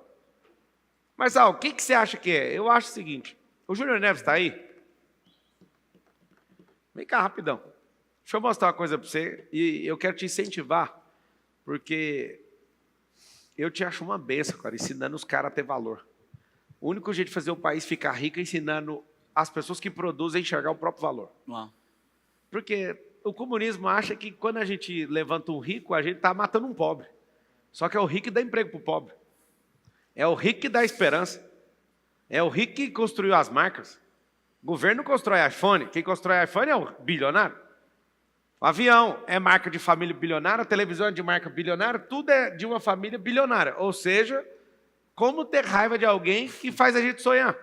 Marçal, o que você acha que é? Eu acho o seguinte, o Júnior Neves está aí? Vem cá, rapidão. Deixa eu mostrar uma coisa para você e eu quero te incentivar, porque eu te acho uma benção, cara, ensinando os caras a ter valor. O único jeito de fazer o país ficar rico é ensinando as pessoas que produzem a enxergar o próprio valor. Uau. Porque o comunismo acha que quando a gente levanta um rico, a gente está matando um pobre. Só que é o rico que dá emprego para o pobre. É o rico que dá esperança. É o rico que construiu as marcas. O governo constrói iPhone. Quem constrói iPhone é o bilionário. O avião é marca de família bilionária, a televisão é de marca bilionária, tudo é de uma família bilionária. Ou seja, como ter raiva de alguém que faz a gente sonhar?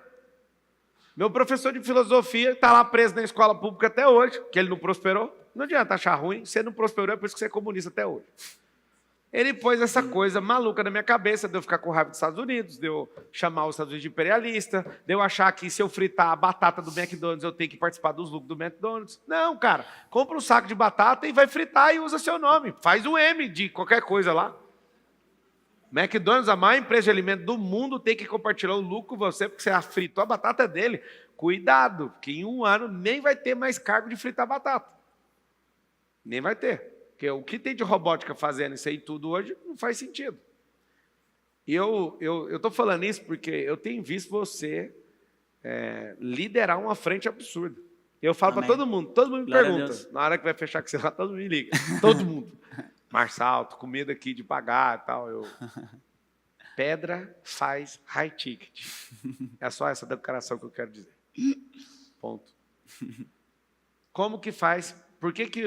Meu professor de filosofia está lá preso na escola pública até hoje, que ele não prosperou. Não adianta achar ruim, você não prosperou, é por isso que você é comunista até hoje. Ele pôs essa coisa maluca na minha cabeça, de eu ficar com raiva dos Estados Unidos, de eu chamar os Estados Unidos de imperialista, de eu achar que se eu fritar a batata do McDonald's, eu tenho que participar dos lucros do McDonald's. Não, cara, compra um saco de batata e vai fritar e usa seu nome. Faz um M de qualquer coisa lá. McDonald's, a maior empresa de alimento do mundo, tem que compartilhar o lucro com você, porque você fritou a batata dele. Cuidado, que em 1 ano nem vai ter mais cargo de fritar batata. Nem vai ter. Porque o que tem de robótica fazendo isso aí tudo hoje não faz sentido. E eu estou falando isso porque eu tenho visto você liderar uma frente absurda. Eu falo para todo mundo me pergunta. Na hora que vai fechar com você lá, todo mundo me liga. Todo mundo. Marçal, tô com medo aqui de pagar e tal. Pedra faz high ticket. É só essa declaração que eu quero dizer. Ponto. Como que faz? Por que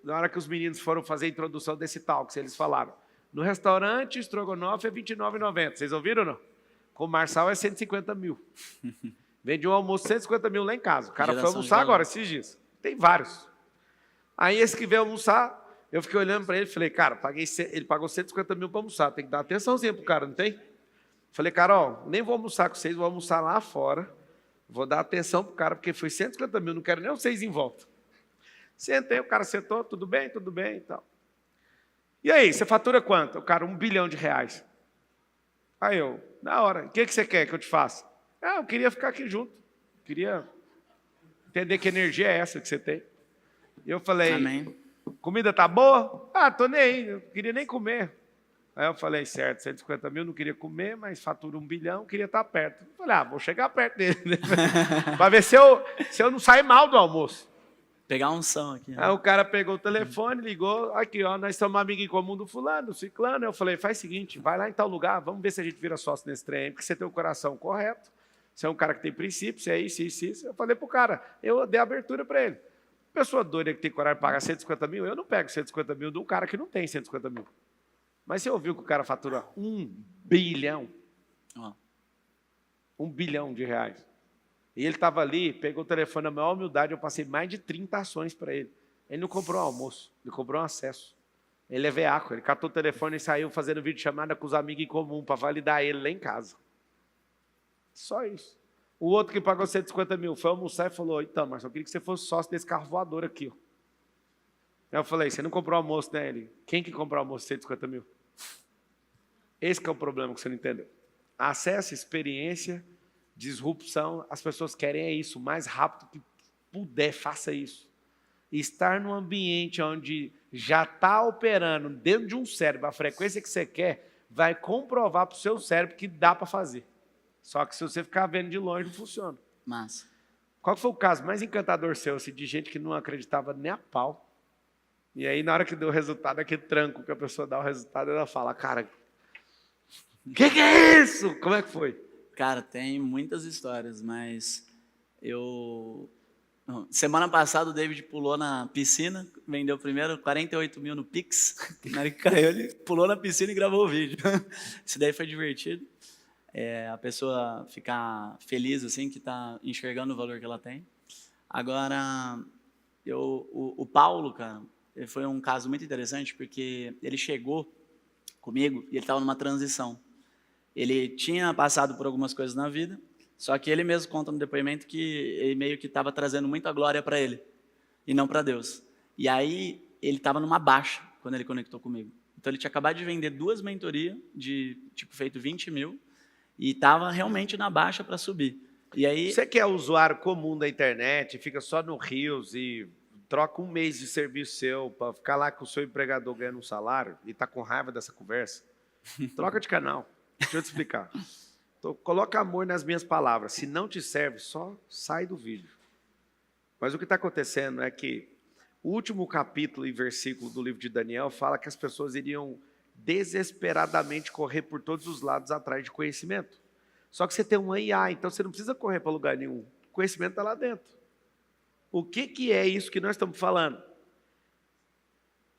na hora que os meninos foram fazer a introdução desse talk, eles falaram, no restaurante, estrogonofe é R$29,90. Vocês ouviram ou não? Com o Marçal é 150 mil. Vende um almoço 150 mil lá em casa. O cara foi almoçar agora, esses dias. Tem vários. Aí esse que veio almoçar, eu fiquei olhando para ele e falei, cara, ele pagou 150 mil para almoçar, tem que dar atençãozinha pro cara, não tem? Falei, Carol, nem vou almoçar com vocês, vou almoçar lá fora, vou dar atenção pro cara, porque foi 150 mil, não quero nem vocês em volta. Sentei, o cara sentou, tudo bem e tal. E aí, você fatura quanto? O cara, R$1 bilhão. Aí eu, na hora, o que você quer que eu te faça? Eu queria ficar aqui junto. entender que energia é essa que você tem. E eu falei, Amém. comida tá boa? Ah, tô nem aí, eu queria nem comer. Aí eu falei, certo, 150 mil, não queria comer, mas fatura 1 bilhão, queria estar perto. Eu falei, vou chegar perto dele, né? Para ver se eu não sair mal do almoço. Pegar um som aqui. Né? Aí o cara pegou o telefone, ligou, aqui, ó, nós somos amigos em comum do fulano, do ciclano. Eu falei, faz o seguinte, vai lá em tal lugar, vamos ver se a gente vira sócio nesse trem, porque você tem o coração correto, você é um cara que tem princípio, você é isso, isso, isso. Eu falei pro cara, eu dei abertura para ele. Pessoa doida que tem coragem de pagar 150 mil, eu não pego 150 mil de um cara que não tem 150 mil. Mas você ouviu que o cara fatura 1 bilhão? 1 bilhão de reais. E ele estava ali, pegou o telefone na maior humildade, eu passei mais de 30 ações para ele. Ele não comprou um almoço, ele comprou um acesso. Ele é veaco, ele catou o telefone e saiu fazendo videochamada com os amigos em comum para validar ele lá em casa. Só isso. O outro que pagou 150 mil foi almoçar e falou, então, Marcelo, eu queria que você fosse sócio desse carro voador aqui. Ó. Aí eu falei, você não comprou almoço, né? Ele, quem que comprou almoço de 150 mil? Esse que é o problema que você não entendeu. Acesso, experiência, disrupção, as pessoas querem é isso, o mais rápido que puder, faça isso. Estar num ambiente onde já está operando dentro de um cérebro a frequência que você quer, vai comprovar para o seu cérebro que dá para fazer. Só que se você ficar vendo de longe, não funciona. Massa. Qual foi o caso mais encantador seu, assim, de gente que não acreditava nem a pau? E aí, na hora que deu o resultado, aquele tranco que a pessoa dá o resultado, ela fala, cara, que é isso? Como é que foi? Cara, tem muitas histórias, mas semana passada o David pulou na piscina, vendeu primeiro 48 mil no Pix, na hora que caiu ele pulou na piscina e gravou o vídeo. Isso daí foi divertido. A pessoa ficar feliz, assim, que está enxergando o valor que ela tem. Agora, o Paulo, cara, ele foi um caso muito interessante, porque ele chegou comigo e ele estava numa transição. Ele tinha passado por algumas coisas na vida, só que ele mesmo conta no depoimento que ele meio que estava trazendo muita glória para ele, e não para Deus. E aí, ele estava numa baixa, quando ele conectou comigo. Então, ele tinha acabado de vender 2 mentorias, feito 20 mil, e estava realmente na baixa para subir. E aí, você que é usuário comum da internet, fica só no Rios e troca 1 mês de serviço seu para ficar lá com o seu empregador ganhando um salário e está com raiva dessa conversa, troca de canal. Deixa eu te explicar. Então, coloca amor nas minhas palavras. Se não te serve, só sai do vídeo. Mas o que está acontecendo é que o último capítulo e versículo do livro de Daniel fala que as pessoas iriam desesperadamente correr por todos os lados atrás de conhecimento. Só que você tem uma IA, então você não precisa correr para lugar nenhum. O conhecimento está lá dentro. O que é isso que nós estamos falando?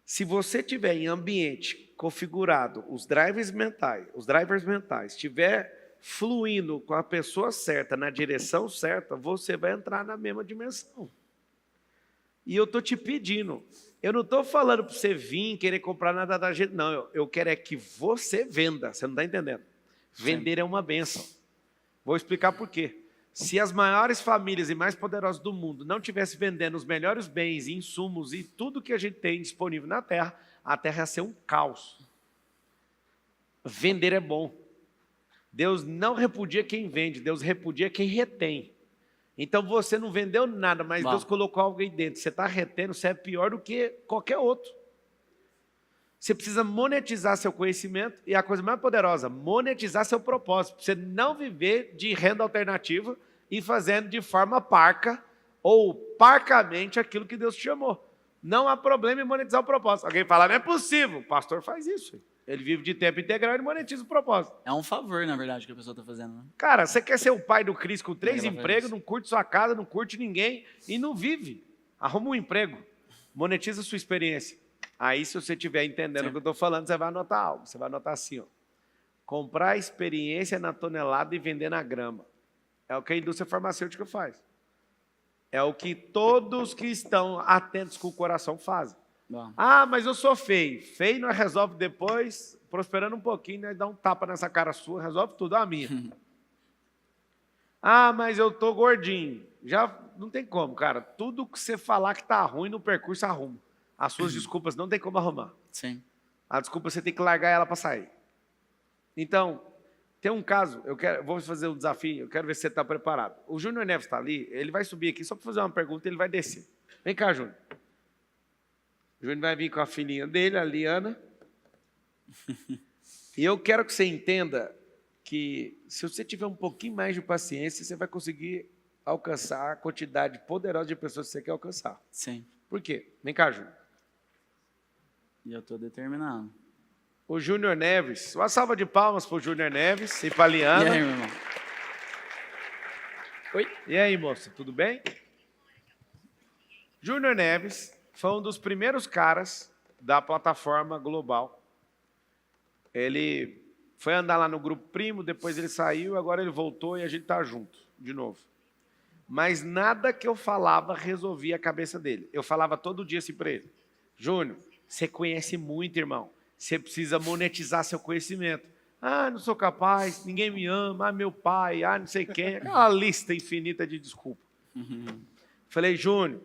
Se você tiver em ambiente configurado, os drivers mentais, estiver fluindo com a pessoa certa, na direção certa, você vai entrar na mesma dimensão. E eu estou te pedindo, eu não estou falando para você vir querer comprar nada da gente, não. Eu quero é que você venda, você não está entendendo? Vender é uma bênção. Vou explicar por quê. Se as maiores famílias e mais poderosas do mundo não estivessem vendendo os melhores bens e insumos e tudo que a gente tem disponível na Terra, a Terra ia ser um caos. Vender é bom. Deus não repudia quem vende, Deus repudia quem retém. Então você não vendeu nada, mas Deus colocou algo aí dentro. Você está retendo, você é pior do que qualquer outro. Você precisa monetizar seu conhecimento e a coisa mais poderosa, monetizar seu propósito. Você não viver de renda alternativa e fazendo de forma parca ou parcamente aquilo que Deus te chamou. Não há problema em monetizar o propósito. Alguém fala, não é possível. O pastor faz isso. Ele vive de tempo integral e monetiza o propósito. É um favor, na verdade, que a pessoa está fazendo. Né? Cara, você quer ser o pai do Cristo com 3 empregos, não curte sua casa, não curte ninguém e não vive. Arruma um emprego. Monetiza sua experiência. Aí, se você estiver entendendo o que eu estou falando, você vai anotar algo. Você vai anotar assim, ó. Comprar experiência na tonelada e vender na grama. É o que a indústria farmacêutica faz. É o que todos que estão atentos com o coração fazem. Bom. Ah, mas eu sou feio. Feio nós resolve depois, prosperando um pouquinho, nós dá um tapa nessa cara sua, resolve tudo, a minha. Ah, mas eu tô gordinho. Já não tem como, cara. Tudo que você falar que tá ruim no percurso, arruma. As suas desculpas não tem como arrumar. Sim. A desculpa você tem que largar ela para sair. Então, Tem um caso, vou fazer um desafio, eu quero ver se você está preparado. O Júnior Neves está ali, ele vai subir aqui só para fazer uma pergunta e ele vai descer. Vem cá, Júnior. O Júnior vai vir com a filhinha dele, a Liana. E eu quero que você entenda que se você tiver um pouquinho mais de paciência, você vai conseguir alcançar a quantidade poderosa de pessoas que você quer alcançar. Sim. Por quê? Vem cá, Júnior. E eu estou determinado. O Júnior Neves, uma salva de palmas para o Júnior Neves e para a Liana. E aí, meu irmão? Oi? E aí, moça, tudo bem? Júnior Neves foi um dos primeiros caras da plataforma global. Ele foi andar lá no Grupo Primo, depois ele saiu, agora ele voltou e a gente está junto, de novo. Mas nada que eu falava resolvia a cabeça dele. Eu falava todo dia assim para ele: Júnior, você conhece muito, irmão. Você precisa monetizar seu conhecimento. Ah, não sou capaz, ninguém me ama, meu pai, não sei quem. Aquela lista infinita de desculpas. Falei: Júnior,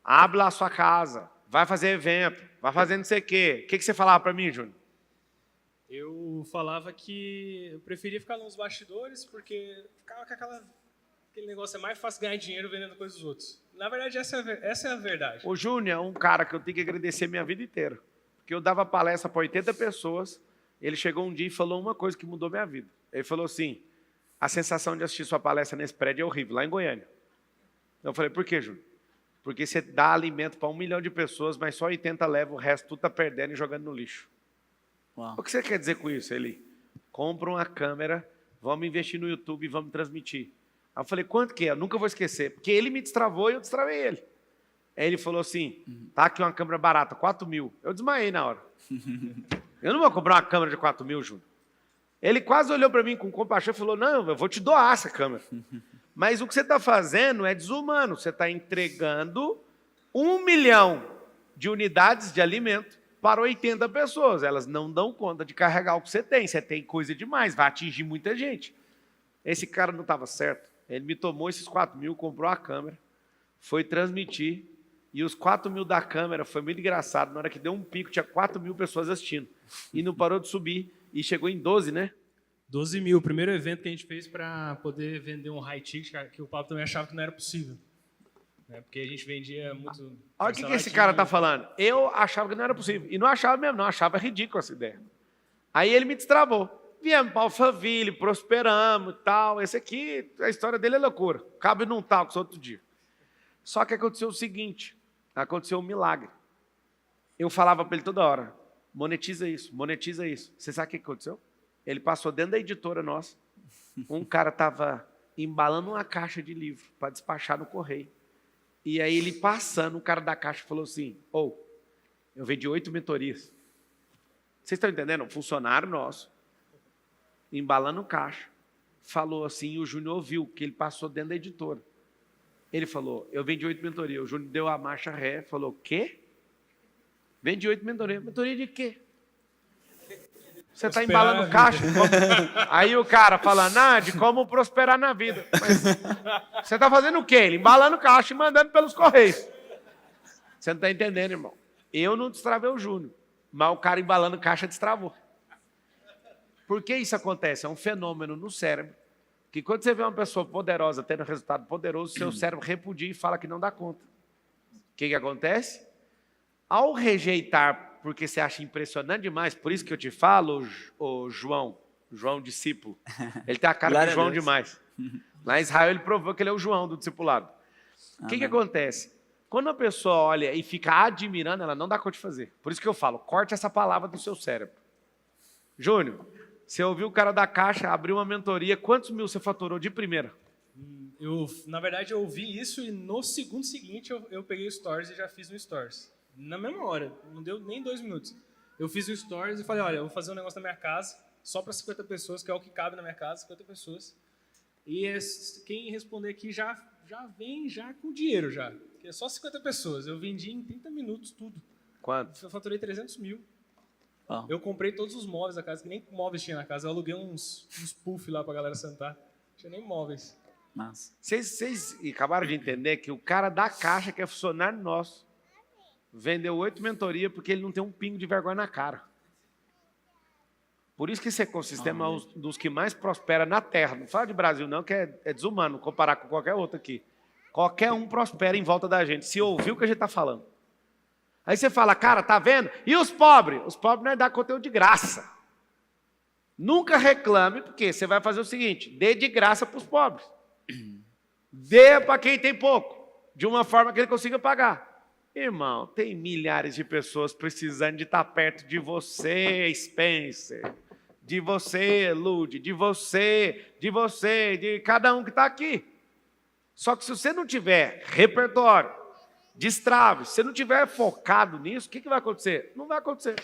abre lá a sua casa, vai fazer evento, vai fazer não sei o quê. O que você falava para mim, Júnior? Eu falava que eu preferia ficar nos bastidores, porque ficava com aquele negócio, é mais fácil ganhar dinheiro vendendo coisas dos outros. Na verdade, essa é a verdade. O Júnior é um cara que eu tenho que agradecer minha vida inteira. Porque eu dava palestra para 80 pessoas, ele chegou um dia e falou uma coisa que mudou minha vida. Ele falou assim: a sensação de assistir sua palestra nesse prédio é horrível, lá em Goiânia. Eu falei: por quê, Júnior? Porque você dá alimento para 1 milhão de pessoas, mas só 80 levam, o resto tudo está perdendo e jogando no lixo. Uau. O que você quer dizer com isso, Eli? Compra uma câmera, vamos investir no YouTube e vamos transmitir. Aí eu falei: quanto que é? Eu nunca vou esquecer. Porque ele me destravou e eu destravei ele. Aí ele falou assim: tá aqui uma câmera barata, 4 mil. Eu desmaiei na hora. Eu não vou comprar uma câmera de 4 mil, Júnior. Ele quase olhou para mim com compaixão e falou: não, eu vou te doar essa câmera. Mas o que você está fazendo é desumano. Você está entregando 1 milhão de unidades de alimento para 80 pessoas. Elas não dão conta de carregar o que você tem. Você tem coisa demais, vai atingir muita gente. Esse cara não estava certo. Ele me tomou esses 4 mil, comprou a câmera, foi transmitir. E os 4 mil da câmera foi muito engraçado. Na hora que deu um pico, tinha 4 mil pessoas assistindo. E não parou de subir. E chegou em 12, né? 12 mil, o primeiro evento que a gente fez para poder vender um high ticket, que o Pablo também achava que não era possível. Né? Porque a gente vendia muito... Olha o que esse cara está falando. Eu achava que não era possível. E não achava mesmo, não. Achava ridículo essa ideia. Aí ele me destravou. Viemos para Alphaville, prosperamos e tal. Esse aqui, a história dele é loucura. Cabe num talco outro dia. Só que aconteceu o seguinte. Aconteceu um milagre. Eu falava para ele toda hora: monetiza isso, monetiza isso. Você sabe o que aconteceu? Ele passou dentro da editora nossa. Um cara estava embalando uma caixa de livro para despachar no correio. E aí ele passando, o cara da caixa falou assim: eu vendi 8 mentorias. Vocês estão entendendo? Um funcionário nosso, embalando caixa, falou assim, e o Júnior ouviu, que ele passou dentro da editora. Ele falou: eu vendi 8 mentorias. O Júnior deu a marcha ré, falou: quê? Vendi 8 mentorias. Mentoria de quê? Você está embalando caixa? Aí o cara falando: de como prosperar na vida. Mas você está fazendo o quê? Ele embalando caixa e mandando pelos correios. Você não está entendendo, irmão. Eu não destravei o Júnior, mas o cara embalando caixa destravou. Por que isso acontece? É um fenômeno no cérebro, que quando você vê uma pessoa poderosa tendo resultado poderoso, seu cérebro repudia e fala que não dá conta. O que acontece? Ao rejeitar porque você acha impressionante demais, por isso que eu te falo, o João discípulo, ele tem a cara de João demais. Lá em Israel ele provou que ele é o João do discipulado. O que acontece? Quando a pessoa olha e fica admirando, ela não dá conta de fazer. Por isso que eu falo: corte essa palavra do seu cérebro. Júnior, você ouviu o cara da caixa, abriu uma mentoria, quantos mil você faturou de primeira? Na verdade, eu ouvi isso e no segundo seguinte eu peguei o Stories e já fiz no Stories. Na mesma hora, não deu nem 2 minutos. Eu fiz o Stories e falei: olha, eu vou fazer um negócio na minha casa, só para 50 pessoas, que é o que cabe na minha casa, 50 pessoas. E quem responder aqui já vem já com dinheiro já. Que é só 50 pessoas. Eu vendi em 30 minutos tudo. Quanto? Eu faturei 300 mil. Oh. Eu comprei todos os móveis da casa, que nem móveis tinha na casa. Eu aluguei uns puff lá pra galera sentar. Não tinha nem móveis. Massa. Vocês acabaram de entender que o cara da caixa, que é funcionário nosso, vendeu 8 mentorias porque ele não tem um pingo de vergonha na cara. Por isso que esse ecossistema é um dos que mais prospera na Terra. Não fala de Brasil não, que é desumano comparar com qualquer outro aqui. Qualquer um prospera em volta da gente, se ouvir o que a gente está falando. Aí você fala, cara, tá vendo? E os pobres? Os pobres não é dar conteúdo de graça. Nunca reclame, porque você vai fazer o seguinte, dê de graça para os pobres. Dê para quem tem pouco, de uma forma que ele consiga pagar. Irmão, tem milhares de pessoas precisando de estar perto de você, Spencer, de você, Lud, de cada um que está aqui. Só que se você não tiver repertório, destrave, se você não tiver focado nisso, o que vai acontecer? Não vai acontecer.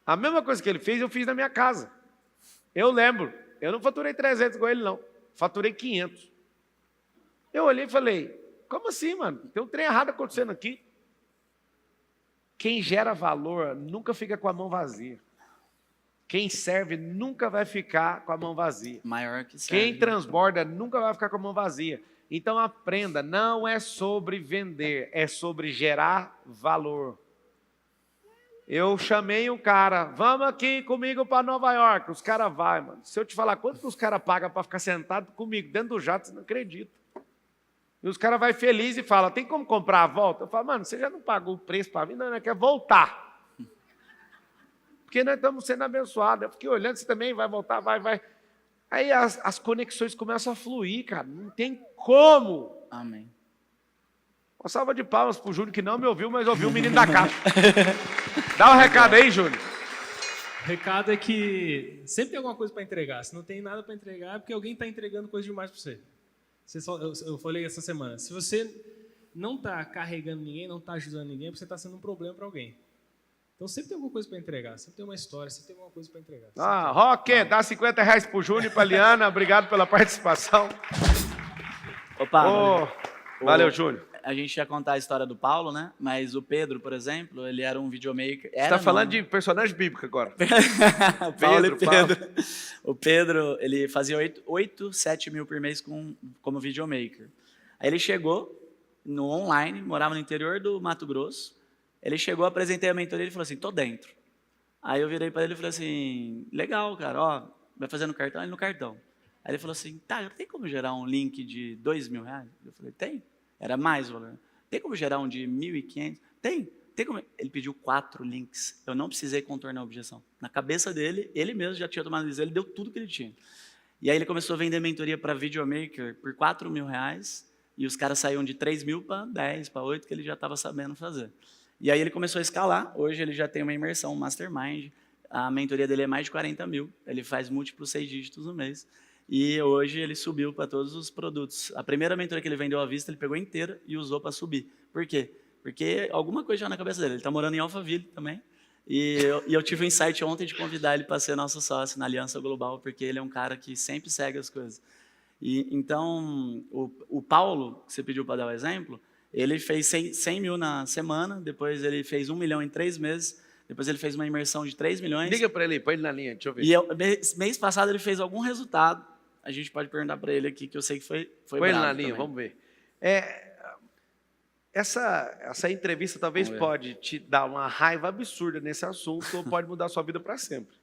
A mesma coisa que ele fez, eu fiz na minha casa. Eu lembro, eu não faturei 300 com ele, não. Faturei 500. Eu olhei e falei, como assim, mano? Tem um trem errado acontecendo aqui. Quem gera valor nunca fica com a mão vazia. Quem serve nunca vai ficar com a mão vazia. Maior que serve. Quem transborda nunca vai ficar com a mão vazia. Então aprenda, não é sobre vender, é sobre gerar valor. Eu chamei um cara, vamos aqui comigo para Nova York. Os caras vão, mano. Se eu te falar quanto que os caras pagam para ficar sentado comigo dentro do jato, você não acredita. E os caras vão felizes e falam, tem como comprar a volta? Eu falo, mano, você já não pagou o preço para mim? Não, quer voltar. Porque nós estamos sendo abençoados. Eu fiquei olhando, você também vai voltar, vai. Aí as conexões começam a fluir, cara. Não tem como. Amém. Uma salva de palmas pro Júnior, que não me ouviu, mas ouviu o menino da caixa. Dá um recado aí, Júnior. O recado é que sempre tem alguma coisa para entregar. Se não tem nada para entregar, é porque alguém está entregando coisa demais para você. Eu falei essa semana, se você não está carregando ninguém, não está ajudando ninguém, é porque você está sendo um problema para alguém. Então sempre tem alguma coisa para entregar, sempre tem uma história, sempre tem alguma coisa para entregar. Roque, dá R$50 pro Júnior e pra Liana, obrigado pela participação. Opa, valeu, Júnior. A gente ia contar a história do Paulo, né? Mas o Pedro, por exemplo, ele era um videomaker. Você está falando de personagem bíblico agora. Pedro. O Pedro, ele fazia 7 mil por mês como videomaker. Aí ele chegou no online, morava no interior do Mato Grosso. Ele chegou, apresentei a mentoria, ele falou assim, tô dentro. Aí eu virei para ele e falei assim, legal, cara, ó, vai fazer no cartão? Ele no cartão. Aí ele falou assim, tá, tem como gerar um link de R$2.000? Eu falei, tem. Era mais o valor. Tem como gerar um de 1.500? Tem como. Ele pediu 4 links. Eu não precisei contornar a objeção. Na cabeça dele, ele mesmo já tinha tomado decisão, ele deu tudo que ele tinha. E aí ele começou a vender mentoria para videomaker por R$4.000 e os caras saíam de 3.000 para 10, para 8, que ele já estava sabendo fazer. E aí ele começou a escalar. Hoje ele já tem uma imersão, um mastermind. A mentoria dele é mais de 40 mil. Ele faz múltiplos 6 dígitos no mês. E hoje ele subiu para todos os produtos. A primeira mentoria que ele vendeu à vista, ele pegou inteira e usou para subir. Por quê? Porque alguma coisa já na cabeça dele. Ele está morando em Alphaville também. E eu tive um insight ontem de convidar ele para ser nosso sócio na Aliança Global, porque ele é um cara que sempre segue as coisas. E, então, o Paulo, que você pediu para dar o exemplo, ele fez 100 mil na semana, depois ele fez 1 milhão em 3 meses, depois ele fez uma imersão de 3 milhões. Liga para ele, põe ele na linha, deixa eu ver. E mês passado ele fez algum resultado. A gente pode perguntar para ele aqui, que eu sei que foi põe ele na linha, também. vamos ver. Essa entrevista talvez pode te dar uma raiva absurda nesse assunto ou pode mudar a sua vida para sempre.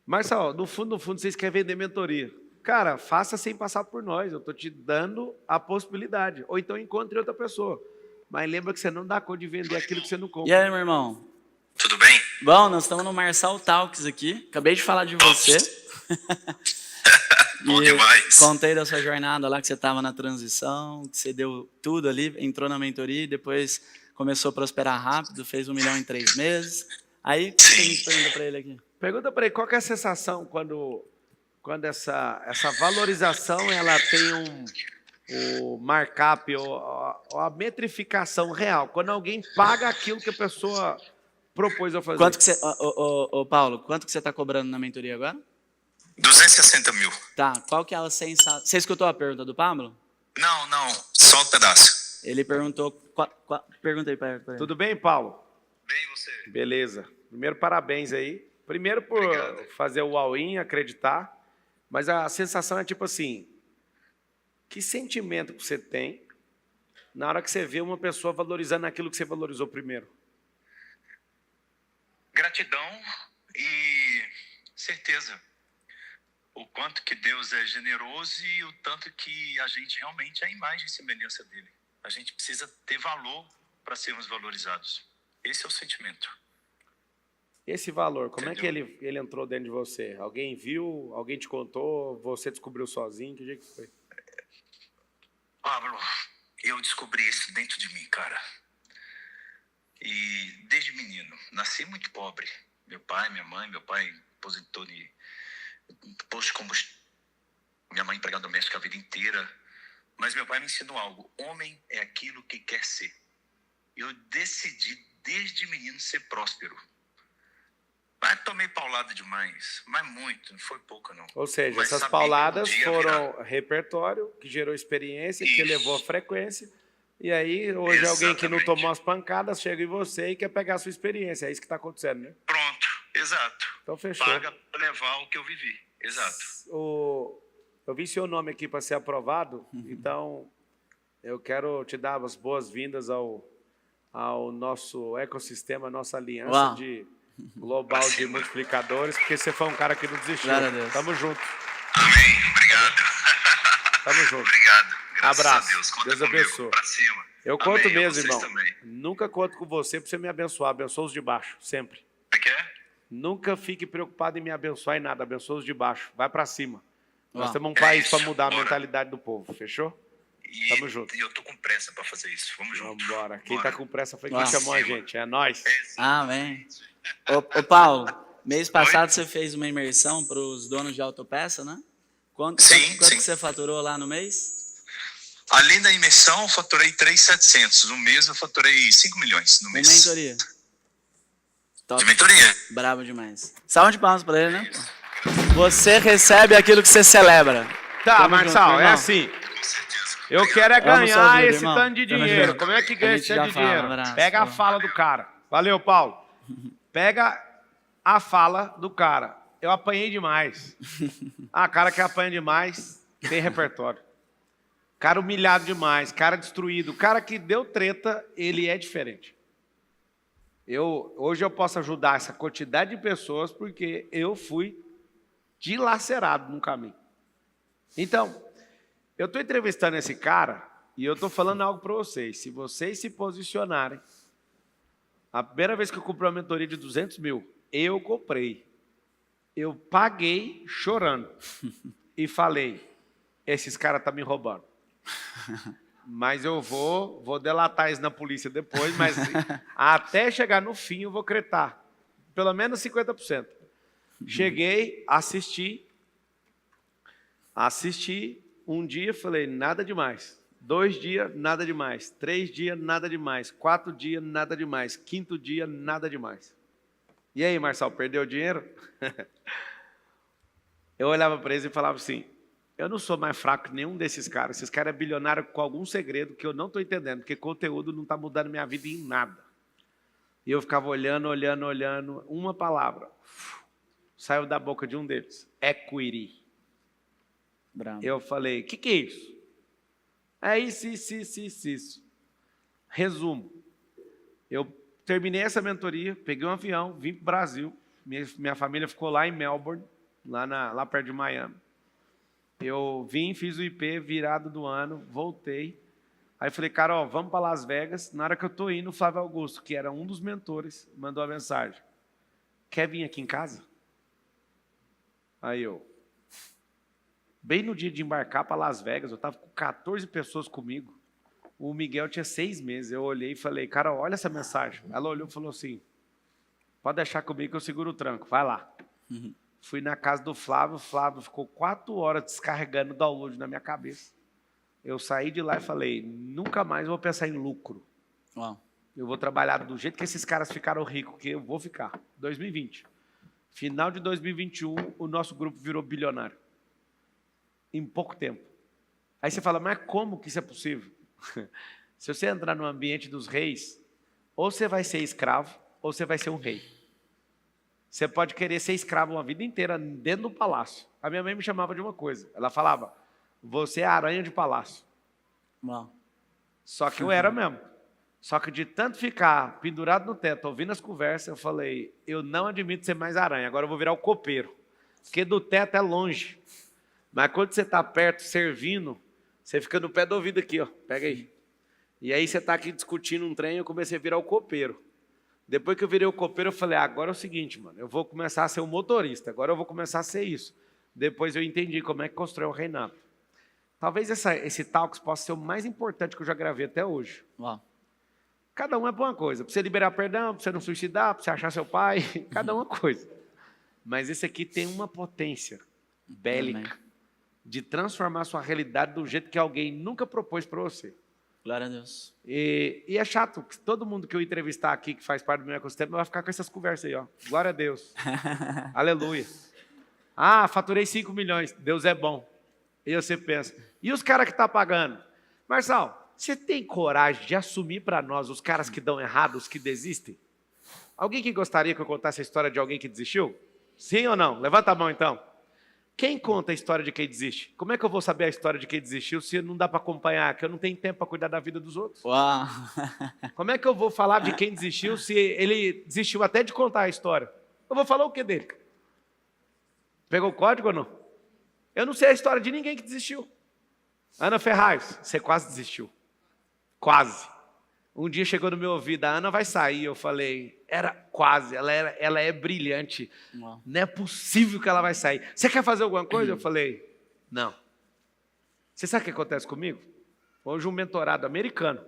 Mas, no fundo, vocês querem vender mentoria. Cara, faça sem passar por nós. Eu estou te dando a possibilidade. Ou então encontre outra pessoa. Mas lembra que você não dá conta de vender aquilo que você não compra. E aí, meu irmão? Tudo bem? Bom, nós estamos no Marçal Talks aqui. Acabei de falar de você. Bom demais. Contei da sua jornada lá, que você estava na transição, que você deu tudo ali, entrou na mentoria e depois começou a prosperar rápido, fez 1 milhão em 3 meses. Aí, o que a gente pergunta para ele aqui? Pergunta para ele qual que é a sensação quando essa valorização ela tem o markup ou a metrificação real. Quando alguém paga aquilo que a pessoa propôs a fazer. Quanto que você, Paulo, quanto que você está cobrando na mentoria agora? 260 mil. Tá, qual que é a sensação? Você escutou a pergunta do Pablo? Não, só um pedaço. Ele perguntou, pergunta aí para ele. Tudo bem, Paulo? Bem, você? Beleza. Primeiro, parabéns aí. Primeiro por fazer o all-in, acreditar. Mas a sensação é tipo assim, que sentimento que você tem na hora que você vê uma pessoa valorizando aquilo que você valorizou primeiro? Gratidão. gratidão e certeza. O quanto que Deus é generoso e o tanto que a gente realmente é a imagem e semelhança dele. A gente precisa ter valor para sermos valorizados. Esse é o sentimento. Esse valor, como Entendeu? é que ele entrou dentro de você? Alguém viu? Alguém te contou? Você descobriu sozinho? Que jeito que foi? Pablo, eu descobri isso dentro de mim, cara. E desde menino, nasci muito pobre. Meu pai aposentou de posto de combustível. Minha mãe empregada doméstica a vida inteira. Mas meu pai me ensinou algo. Homem é aquilo que quer ser. Eu decidi desde menino ser próspero. Mas tomei paulada demais. Mas muito, não foi pouco não. Ou seja, Mas essas sabia que um pauladas dia foram repertório, que gerou experiência, que Isso. elevou a frequência. E aí, hoje, alguém que não Exatamente. tomou as pancadas chega em você e quer pegar a sua experiência. É isso que está acontecendo, né? Pronto, exato. Então, fechou. Paga para levar o que eu vivi. Exato. Eu vi seu nome aqui para ser aprovado, então eu quero te dar as boas-vindas ao nosso ecossistema, à nossa aliança Uau. de global de multiplicadores, porque você foi um cara que não desistiu. Glória a Deus. Tamo junto. Amém. Obrigado. Tamo junto. Obrigado. Graças Abraço. a Deus. Conta Deus comigo. abençoe. Pra cima. Eu conto Amém. A mesmo, vocês irmão. também. Nunca conto com você para você me abençoar. Abençoa os de baixo, sempre. Você quer? Nunca fique preocupado em me abençoar em nada. Abençoa os de baixo. Vai para cima. Nós Uau. temos um país isso. para mudar a Bora. mentalidade do povo. Fechou? E Tamo junto. eu tô com pressa pra fazer isso. Vamos junto. Vambora. Quem Bora. tá com pressa foi quem Uau. chamou a gente. É nós. Amém. Ô Paulo, mês passado você fez uma imersão para os donos de autopeça, né? Quanto Sim. que você faturou lá no mês? Além da imersão, eu faturei 3.700. No mês, eu faturei 5 milhões no Com mês. mentoria. Top. De mentoria. Bravo demais. Salve de palmas para ele, né? Você recebe aquilo que você celebra. Tá, Tamo Marçal, junto, é irmão. assim. Com certeza. Eu quero é Vamos sua ganhar vida, esse irmão. tanto de Tamo dinheiro. junto. Como é que ganha A esse gente tanto de já fala, dinheiro? abraço. Pega a fala do cara. Valeu, Paulo. Pega a fala do cara. Eu apanhei demais. Ah, cara que apanha demais tem repertório. Cara humilhado demais, cara destruído. Cara que deu treta, ele é diferente. Hoje eu posso ajudar essa quantidade de pessoas porque eu fui dilacerado no caminho. Então, eu estou entrevistando esse cara e eu estou falando algo para vocês. Se vocês se posicionarem, a primeira vez que eu comprei uma mentoria de 200 mil, eu comprei. Eu paguei chorando e falei, esses caras estão me roubando. Mas eu vou delatar isso na polícia depois, mas até chegar no fim eu vou cretar. Pelo menos 50%. Cheguei, assisti. Um dia, falei, nada demais. 2 dias, nada demais. 3 dias, nada demais. 4 dias, nada demais. 5º dia, nada demais. E aí, Marçal, perdeu o dinheiro? Eu olhava para eles e falava assim, eu não sou mais fraco que nenhum desses caras. Esses caras é bilionário com algum segredo que eu não estou entendendo, porque conteúdo não está mudando minha vida em nada. E eu ficava olhando, uma palavra. Saiu da boca de um deles. Equity. Bravo. Eu falei, o que é isso? É isso. Resumo. Eu terminei essa mentoria, peguei um avião, vim para o Brasil. Minha família ficou lá em Melbourne, lá perto de Miami. Eu vim, fiz o IP, virado do ano, voltei. Aí falei, Carol, vamos para Las Vegas. Na hora que eu estou indo, o Flávio Augusto, que era um dos mentores, mandou a mensagem. Quer vir aqui em casa? Aí eu, bem no dia de embarcar para Las Vegas, eu estava com 14 pessoas comigo. O Miguel tinha 6 meses. Eu olhei e falei, Carol, olha essa mensagem. Ela olhou e falou assim, pode deixar comigo que eu seguro o tranco, vai lá. Fui na casa do Flávio, o Flávio ficou 4 horas descarregando o download na minha cabeça. Eu saí de lá e falei, nunca mais vou pensar em lucro. Uau. Eu vou trabalhar do jeito que esses caras ficaram ricos, que eu vou ficar. 2020. Final de 2021, o nosso grupo virou bilionário. Em pouco tempo. Aí você fala, mas como que isso é possível? Se você entrar no ambiente dos reis, ou você vai ser escravo, ou você vai ser um rei. Você pode querer ser escravo uma vida inteira dentro do palácio. A minha mãe me chamava de uma coisa. Ela falava, você é a aranha de palácio. Uau. Só que eu era mesmo. Só que de tanto ficar pendurado no teto, ouvindo as conversas, eu falei, eu não admito ser mais aranha, agora eu vou virar o copeiro. Porque do teto é longe. Mas quando você está perto, servindo, você fica no pé do ouvido aqui, ó. Pega aí. E aí você está aqui discutindo um trem, eu comecei a virar o copeiro. Depois que eu virei o copeiro, eu falei, agora é o seguinte, mano, eu vou começar a ser o motorista, agora eu vou começar a ser isso. Depois eu entendi como é que constrói o reinado. Talvez esse Talks possa ser o mais importante que eu já gravei até hoje. Uau. Cada um é uma coisa. Para você liberar perdão, para você não suicidar, para você achar seu pai, cada uma coisa. Mas esse aqui tem uma potência bélica de transformar a sua realidade do jeito que alguém nunca propôs para você. Glória a Deus. E é chato, que todo mundo que eu entrevistar aqui, que faz parte do meu ecossistema, vai ficar com essas conversas aí, ó. Glória a Deus. Aleluia. Ah, faturei 5 milhões. Deus é bom. E você pensa, e os caras que estão pagando? Marçal, você tem coragem de assumir para nós os caras que dão errado, os que desistem? Alguém que gostaria que eu contasse a história de alguém que desistiu? Sim ou não? Levanta a mão então. Quem conta a história de quem desiste? Como é que eu vou saber a história de quem desistiu se não dá para acompanhar, que eu não tenho tempo para cuidar da vida dos outros? Uau. Como é que eu vou falar de quem desistiu se ele desistiu até de contar a história? Eu vou falar o que dele? Pegou o código ou não? Eu não sei a história de ninguém que desistiu. Ana Ferraz, você quase desistiu. Quase. Um dia chegou no meu ouvido, a Ana vai sair. Eu falei, era quase, ela é brilhante. Uau. Não é possível que ela vai sair. Você quer fazer alguma coisa? Eu falei, não. Você sabe o que acontece comigo? Hoje um mentorado americano.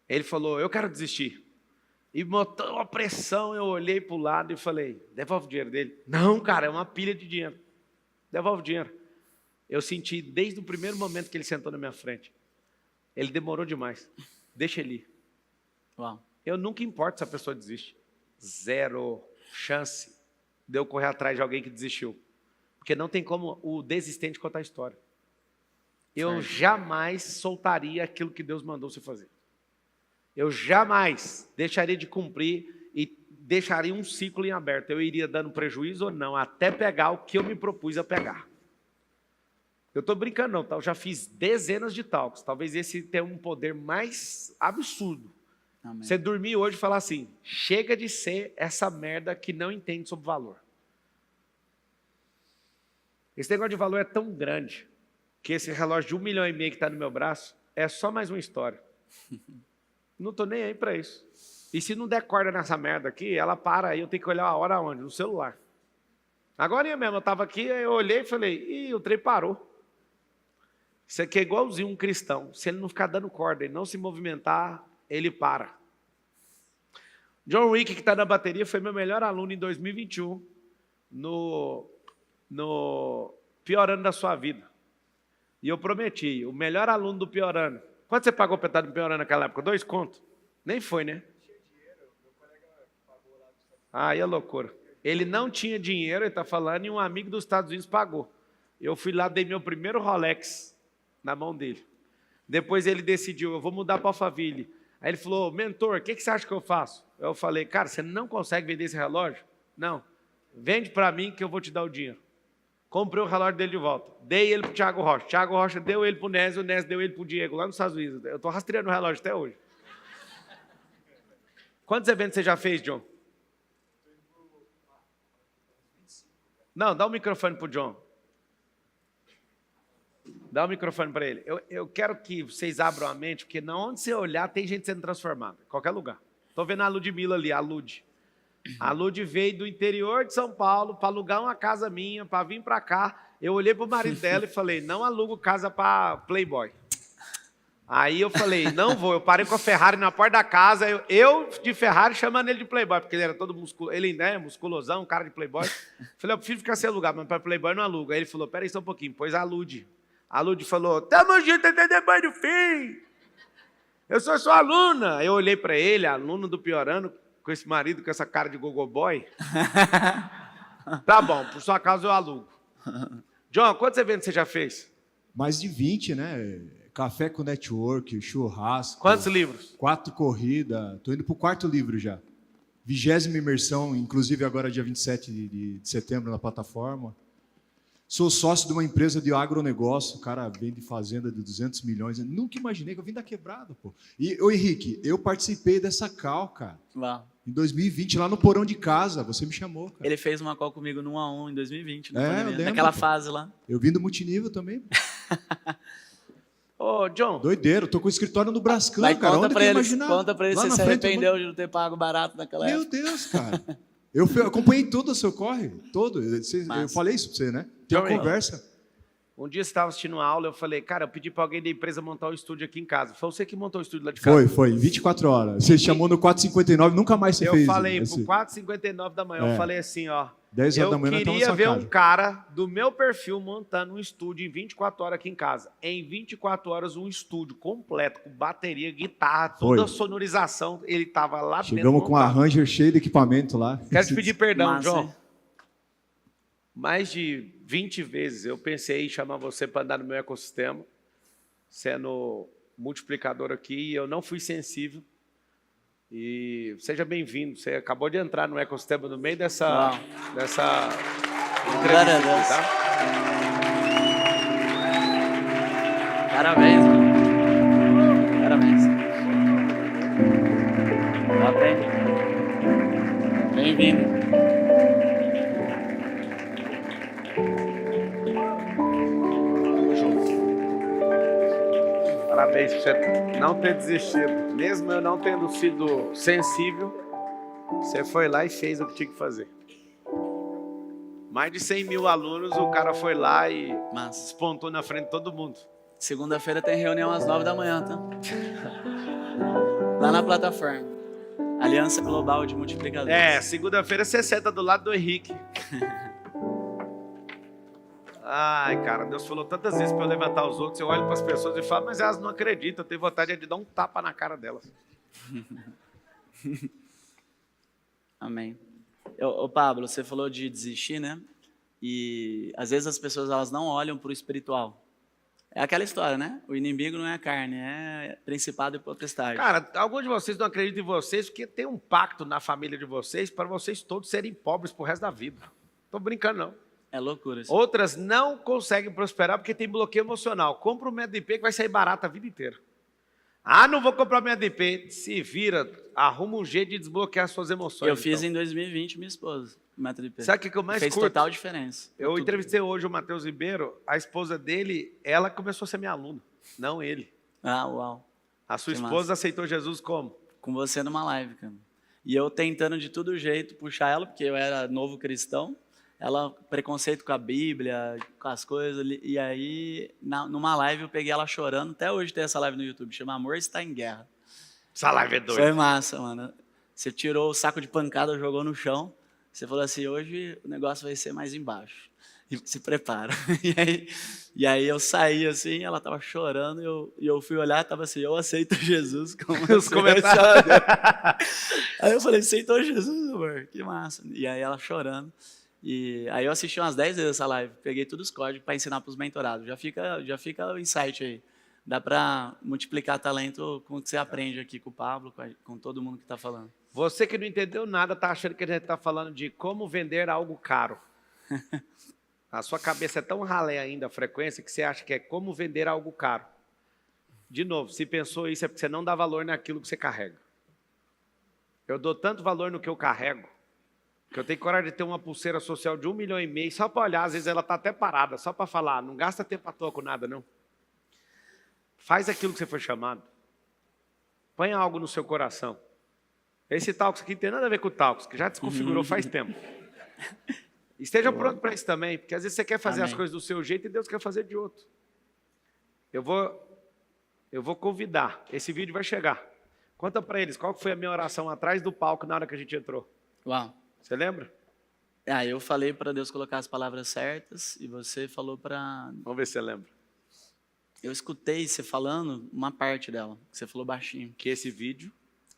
Ele falou, eu quero desistir. E botou uma pressão, eu olhei para o lado e falei, devolve o dinheiro dele. Não, cara, é uma pilha de dinheiro. Devolve o dinheiro. Eu senti desde o primeiro momento que ele sentou na minha frente. Ele demorou demais. Deixa ele ir. Uau. Eu nunca importo se a pessoa desiste. Zero chance de eu correr atrás de alguém que desistiu. Porque não tem como o desistente contar a história. Eu jamais soltaria aquilo que Deus mandou você fazer. Eu jamais deixaria de cumprir e deixaria um ciclo em aberto. Eu iria dando prejuízo ou não, até pegar o que eu me propus a pegar. Eu estou brincando não, tá? Eu já fiz dezenas de talks. Talvez esse tenha um poder mais absurdo. Amém. Você dormir hoje e falar assim, chega de ser essa merda que não entende sobre valor. Esse negócio de valor é tão grande que esse relógio de 1,5 milhão que está no meu braço é só mais uma história. Não estou nem aí para isso. E se não der corda nessa merda aqui, ela para aí, eu tenho que olhar a hora onde? No celular. Agora mesmo, eu estava aqui, eu olhei e falei, ih, o trem parou. Isso aqui é igualzinho um cristão. Se ele não ficar dando corda e não se movimentar, ele para. John Wick, que está na bateria, foi meu melhor aluno em 2021, no pior ano da sua vida. E eu prometi, o melhor aluno do pior ano. Quanto você pagou para estar no pior ano naquela época? 2 contos? Nem foi, né? Aí é loucura. Ele não tinha dinheiro, ele está falando, e um amigo dos Estados Unidos pagou. Eu fui lá, dei meu primeiro Rolex na mão dele. Depois ele decidiu, eu vou mudar para Alphaville. Aí ele falou, mentor, o que você acha que eu faço? Eu falei, cara, você não consegue vender esse relógio? Não. Vende para mim que eu vou te dar o dinheiro. Comprei o relógio dele de volta. Dei ele para o Thiago Rocha. Thiago Rocha deu ele para o Nésio deu ele para o Diego, lá nos Estados Unidos. Eu estou rastreando o relógio até hoje. Quantos eventos você já fez, John? Não, dá o microfone para o John. Dá o microfone para ele. Eu quero que vocês abram a mente, porque onde você olhar tem gente sendo transformada. Em qualquer lugar. Estou vendo a Ludmilla ali, a Lud. A Lud veio do interior de São Paulo para alugar uma casa minha, para vir para cá. Eu olhei para o marido dela e falei, não alugo casa para Playboy. Aí eu falei, não vou. Eu parei com a Ferrari na porta da casa, eu de Ferrari chamando ele de Playboy, porque ele era todo musculoso, ele ainda é musculosão, um cara de Playboy. Falei, eu prefiro ficar sem alugar, mas para Playboy não alugo. Aí ele falou, peraí só um pouquinho, pôs a Lud. A Lud falou, tamo junto até depois do fim. Eu sou sua aluna. Eu olhei para ele, aluno do pior ano, com esse marido, com essa cara de gogoboy. Tá bom, por sua causa eu alugo. John, quantos eventos você já fez? Mais de 20, né? Café com network, churrasco. Quantos livros? 4 corridas. Estou indo para o 4º livro já. 20ª imersão, inclusive agora dia 27 de setembro na plataforma. Sou sócio de uma empresa de agronegócio, o cara vem de fazenda de 200 milhões. Eu nunca imaginei que eu vim da quebrada, pô. E, ô Henrique, eu participei dessa call, cara, Uau. em 2020, lá no porão de casa. Você me chamou, cara. Ele fez uma call comigo no 1 a 1 em 2020, na É, pandemia, eu lembro, naquela pô. fase lá. Eu vim do multinível também. Ô, John, Doideiro, tô com o escritório no Brascan, Mas cara. conta Onde pra que eu ia eles, imaginar? conta pra eles Lá se na você se frente, arrependeu de não ter pago barato naquela Meu época. Deus, cara. Eu acompanhei todo o seu corre, todo. Eu Massa. falei isso pra você, né? Tem uma Joey. conversa. um dia você estava assistindo uma aula, eu falei, cara, eu pedi para alguém da empresa montar um estúdio aqui em casa. Foi você que montou o estúdio lá de casa? Foi, 24 horas. Você chamou no 4h59, nunca mais você Eu fez. falei, esse. por 4h59 da manhã, eu falei assim, ó. 10 horas da manhã nós queria estamos na ver sua um casa. cara do meu perfil montando um estúdio em 24 horas aqui em casa. Em 24 horas, um estúdio completo, com bateria, guitarra, toda a Foi. sonorização. Ele tava lá dentro. Chegamos com um montado. arranger cheio de equipamento lá. Quero te pedir perdão, Massa, João. hein? Mais de 20 vezes eu pensei em chamar você para andar no meu ecossistema, sendo multiplicador aqui, e eu não fui sensível. E seja bem-vindo. Você acabou de entrar no ecossistema no meio dessa Uau. Glória a entrevista, Deus. tá? Parabéns, mano. Parabéns. Top, hein? Bem-vindo. Parabéns por você não ter desistido. Mesmo eu não tendo sido sensível, você foi lá e fez o que tinha que fazer. Mais de 100 mil alunos, o cara foi lá e Massa. despontou na frente de todo mundo. Segunda-feira tem reunião às 9 da manhã, tá? Lá na plataforma. Aliança Global de Multiplicadores. É, segunda-feira você senta do lado do Henrique. Ai, cara, Deus falou tantas vezes para eu levantar os outros. Eu olho para as pessoas e falo, mas elas não acreditam. Eu tenho vontade de dar um tapa na cara delas. Amém. Ô Pablo, você falou de desistir, né? E às vezes as pessoas elas não olham para o espiritual. É aquela história, né? O inimigo não é a carne, é principado e potestade. Cara, alguns de vocês não acreditam em vocês porque tem um pacto na família de vocês para vocês todos serem pobres pro resto da vida. Tô brincando, não. É loucura isso. Outras não conseguem prosperar porque tem bloqueio emocional. Compra um método IP que vai sair barato a vida inteira. Ah, não vou comprar método IP. Se vira, arruma um jeito de desbloquear suas emoções. Eu fiz então. em 2020, minha esposa, o método IP. Sabe o que eu mais Fez curto? total diferença. Eu Tudo. entrevistei hoje o Matheus Ribeiro, a esposa dele, ela começou a ser minha aluna, não ele. Ah, uau. A sua Que esposa massa. aceitou Jesus como? Com você numa live, cara. E eu tentando de todo jeito puxar ela, porque eu era novo cristão. Ela, preconceito com a Bíblia, com as coisas. E aí, numa live, eu peguei ela chorando. Até hoje tem essa live no YouTube, chama Amor Está em Guerra. Essa live é Foi doida. massa, mano. Você tirou o saco de pancada, jogou no chão. Você falou assim, hoje o negócio vai ser mais embaixo. E se prepara. E aí eu saí assim, ela tava chorando, e eu fui olhar, tava assim, eu aceito Jesus como Os seu comentários. Salvador. Aí eu falei, aceitou Jesus, amor, que massa. E aí ela chorando. E aí eu assisti umas 10 vezes essa live, peguei todos os códigos para ensinar para os mentorados. Já fica o insight aí. Dá para multiplicar talento com o que você aprende aqui com o Pablo, com todo mundo que está falando. Você que não entendeu nada, tá achando que a gente está falando de como vender algo caro. A sua cabeça é tão ralé ainda a frequência que você acha que é como vender algo caro. De novo, se pensou isso é porque você não dá valor naquilo que você carrega. Eu dou tanto valor no que eu carrego, que eu tenho coragem de ter uma pulseira social de 1,5 milhão, só para olhar, às vezes ela está até parada, só para falar, não gasta tempo à toa com nada, não. Faz aquilo que você foi chamado. Põe algo no seu coração. Esse talks aqui não tem nada a ver com o talks, que já desconfigurou faz tempo. Esteja pronto para isso também, porque às vezes você quer fazer as Amém. coisas do seu jeito e Deus quer fazer de outro. Eu vou convidar, esse vídeo vai chegar. Conta para eles, qual foi a minha oração atrás do palco na hora que a gente entrou? Uau. Você lembra? Eu falei para Deus colocar as palavras certas e você falou para... Vamos ver se você lembra. Eu escutei você falando uma parte dela, que você falou baixinho. Que esse vídeo